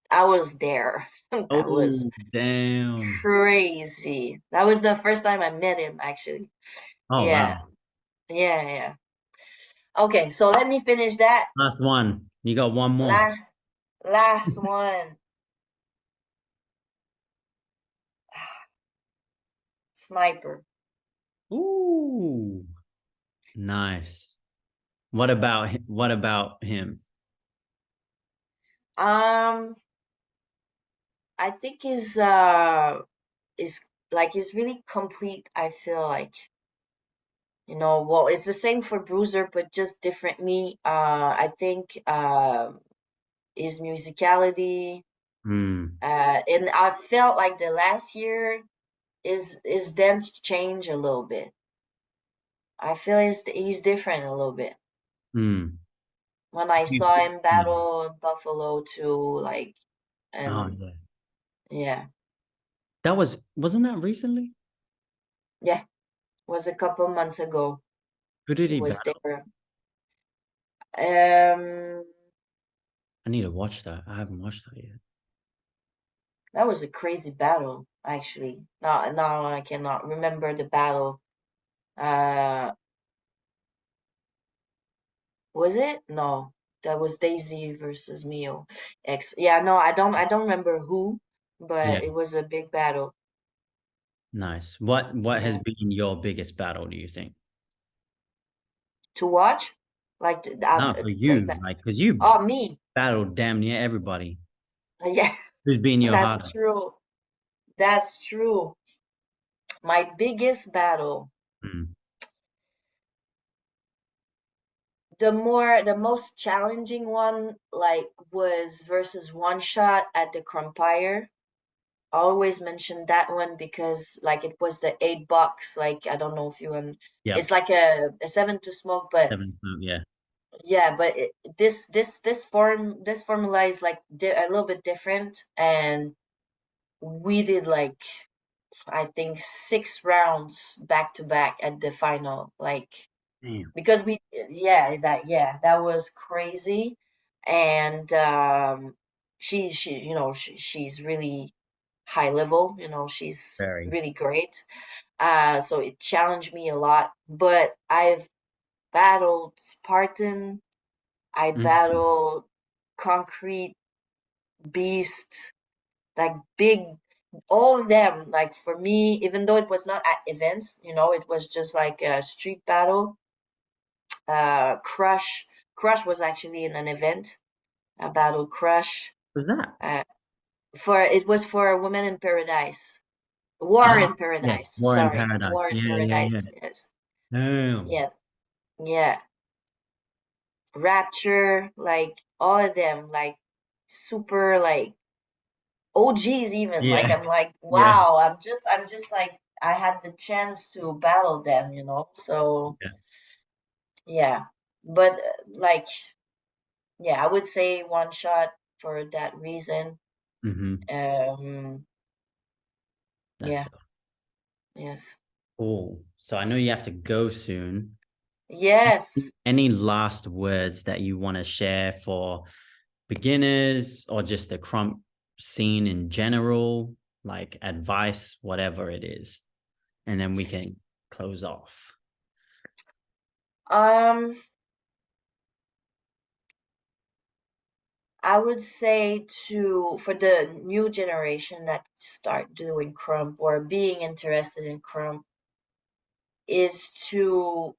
I was there. That was damn crazy. That was the first time I met him, actually. Oh Yeah. wow. Yeah. Okay, so let me finish that. Last one. You got one more. Last one. Sniper. Ooh. Nice. What about him? I think is like he's really complete, I feel like. Well, it's the same for Bruiser, but just differently. I think his musicality, and I felt like the last year is dance change a little bit. I feel he's different a little bit. When I saw him battle in Buffalo too, like, and yeah. Wasn't that recently? Yeah, was a couple months ago. Who did he was battle? there. I need to watch that. I haven't watched that yet. That was a crazy battle, actually. Now I cannot remember the battle. Was it? No, that was Daisy versus Mio. Yeah, no, I don't remember who, but it was a big battle. Nice. What has been your biggest battle, do you think? To watch? Like for you, like because you me battled damn near everybody. Yeah. Who's been your That's true. That's true. My biggest battle. the most challenging one like was versus One Shot at the Crumpire. I always mention that one because like it was the $8. Like I don't know if you and it's like a 7 to smoke, but 7 to smoke, yeah. Yeah, but this formula is like a little bit different, and we did like I think 6 rounds back to back at the final, like Damn. because that was crazy, and she's really high level, she's Very. really great, so it challenged me a lot, but I've battled Spartan. I battled concrete beast, like big, all of them. Like for me, even though it was not at events, it was just like a street battle. Crush was actually in an event. I battled Crush. What's that? It was for Women in Paradise. War in Paradise. Yes, War in Sorry, Paradise. War in Paradise. Yes. Yeah, yeah. Rapture, like all of them, like super, like OGs even. Like I'm like, wow, I'm just like I had the chance to battle them, So yeah. But like yeah, I would say One Shot for that reason. That's Yeah. Yes. cool. So I know you have to go soon. Yes. Any last words that you want to share for beginners or just the Krump scene in general, like advice, whatever it is, and then we can close off. I would say for the new generation that start doing Krump or being interested in Krump is to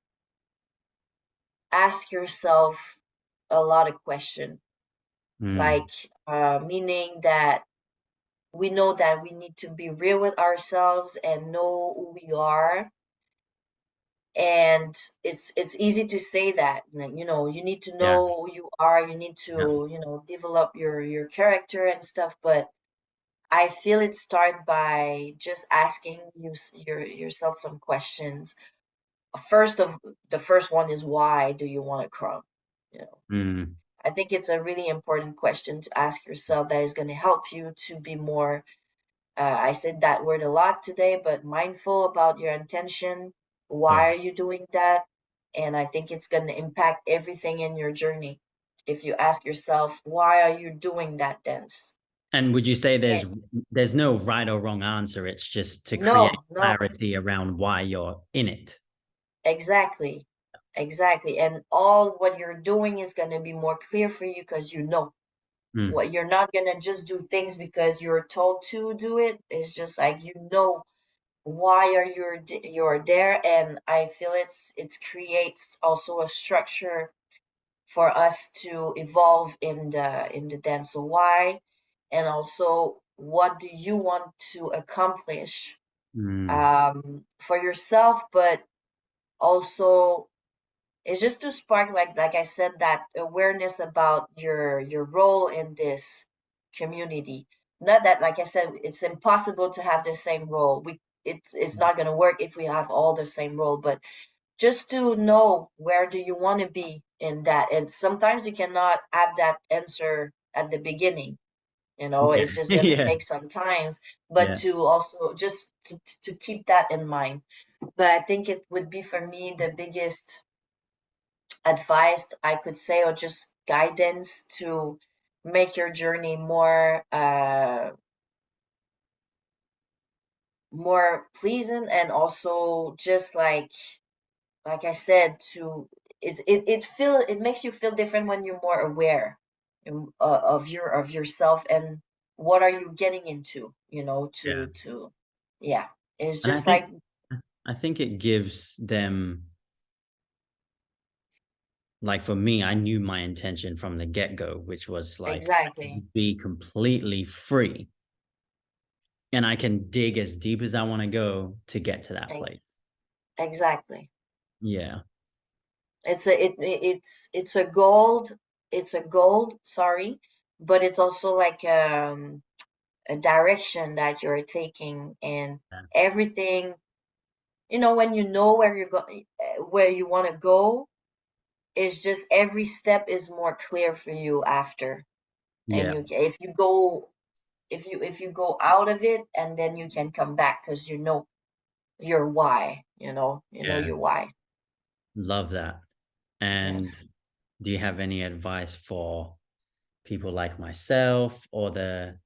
ask yourself a lot of questions, like meaning that we know that we need to be real with ourselves and know who we are. And it's easy to say that, you need to know who you are, you need to develop your character and stuff, but I feel it start by just asking yourself some questions. The first one is, why do you want to Krump? I think it's a really important question to ask yourself that is going to help you to be more, I said that word a lot today, but mindful about your intention. Why are you doing that? And I think it's going to impact everything in your journey. If you ask yourself, why are you doing that dance? And would you say there's no right or wrong answer? It's just to create clarity around why you're in it. Exactly. And all what you're doing is going to be more clear for you because what you're not going to just do things because you're told to do it. It's just like why are you're there, and I feel it creates also a structure for us to evolve in the dance. So why, and also what do you want to accomplish for yourself, but also it's just to spark, like I said, that awareness about your role in this community. Not that, like I said, it's impossible to have the same role. It's not going to work if we have all the same role, but just to know where do you want to be in that. And sometimes you cannot have that answer at the beginning. It's just going to take some time, but to also just to keep that in mind. But I think it would be for me the biggest advice I could say, or just guidance to make your journey more pleasant, and also just like I said, it makes you feel different when you're more aware of yourself and what are you getting into, it's just like I think it gives them, like for me, I knew my intention from the get-go, which was like exactly be completely free. And I can dig as deep as I want to go to get to that place. Exactly. Yeah. it's a gold, sorry, but it's also like a direction that you're taking, and everything, when you know where you're going, where you want to go, it's just every step is more clear for you after. And if you go out of it, and then you can come back because you know your why, your why. Love that. And Yes. do you have any advice for people like myself, or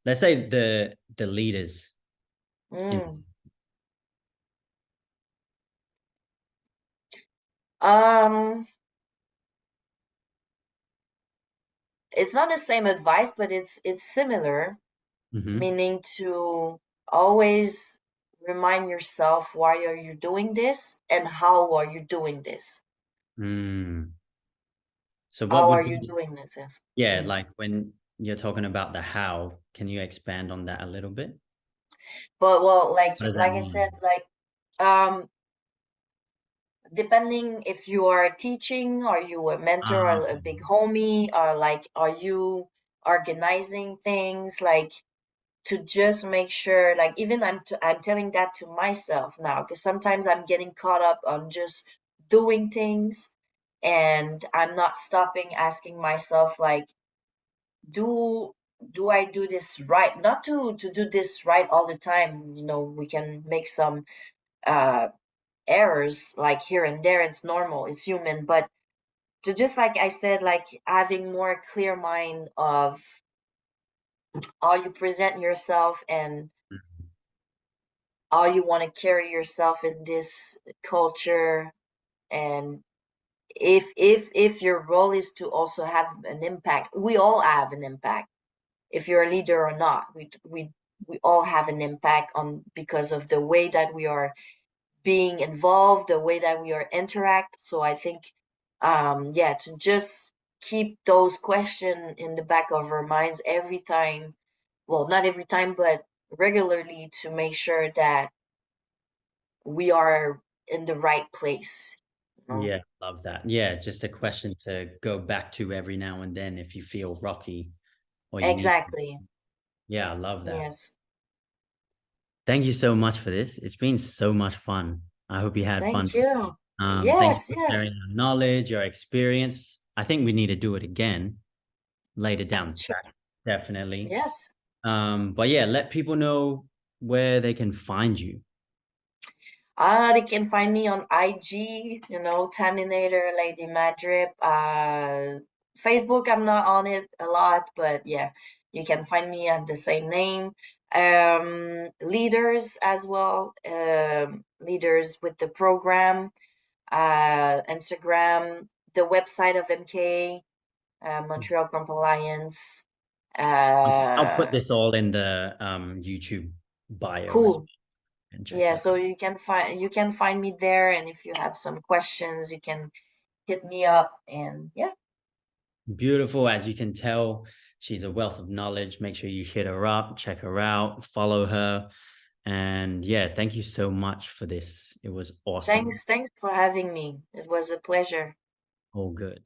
let's say the leaders in Mm. Um, it's not the same advice, but it's similar, meaning to always remind yourself, why are you doing this and how are you doing this? So what How would are you be, doing this? Yes. yeah, like when you're talking about the how, can you expand on that a little bit? But well, like What does that like I said, mean? like depending if you are teaching, are you a mentor or a big homie, or like are you organizing things, like to just make sure, like even I'm telling that to myself now, because sometimes I'm getting caught up on just doing things, and I'm not stopping asking myself, like, do I do this right? Not to do this right all the time. We can make some uh errors, like here and there. It's normal, it's human, but to just, like I said, like having more clear mind of how you present yourself and how you want to carry yourself in this culture, and if your role is to also have an impact. We all have an impact, if you're a leader or not. We all have an impact on, because of the way that we are being involved, the way that we are interact. So I think, yeah, to just keep those questions in the back of our minds every time. Well, not every time, but regularly, to make sure that we are in the right place. Yeah, love that. Yeah, just a question to go back to every now and then if you feel rocky or you need. Exactly. Yeah, I love that. Yes. Thank you so much for this. It's been so much fun. I hope you had fun Thank today. you. Thank you Yes, for yes. sharing your knowledge, your experience. I think we need to do it again later down the Sure. track, definitely. Yes. But yeah, let people know where they can find you. They can find me on IG, Taminator, Lady Madrip. Facebook, I'm not on it a lot, but yeah, you can find me at the same name. LeadHers as well, LeadHers with the program, Instagram, the website of MKA, Montreal Krump Alliance. I'll put Uh, this all in the YouTube bio as cool. well and check Yeah, it so out. you can find me there, and if you have some questions, you can hit me up, and yeah. Beautiful. As you can tell, she's a wealth of knowledge. Make sure you hit her up, check her out, follow her. And yeah, thank you so much for this. It was awesome. Thanks for having me. It was a pleasure. All good.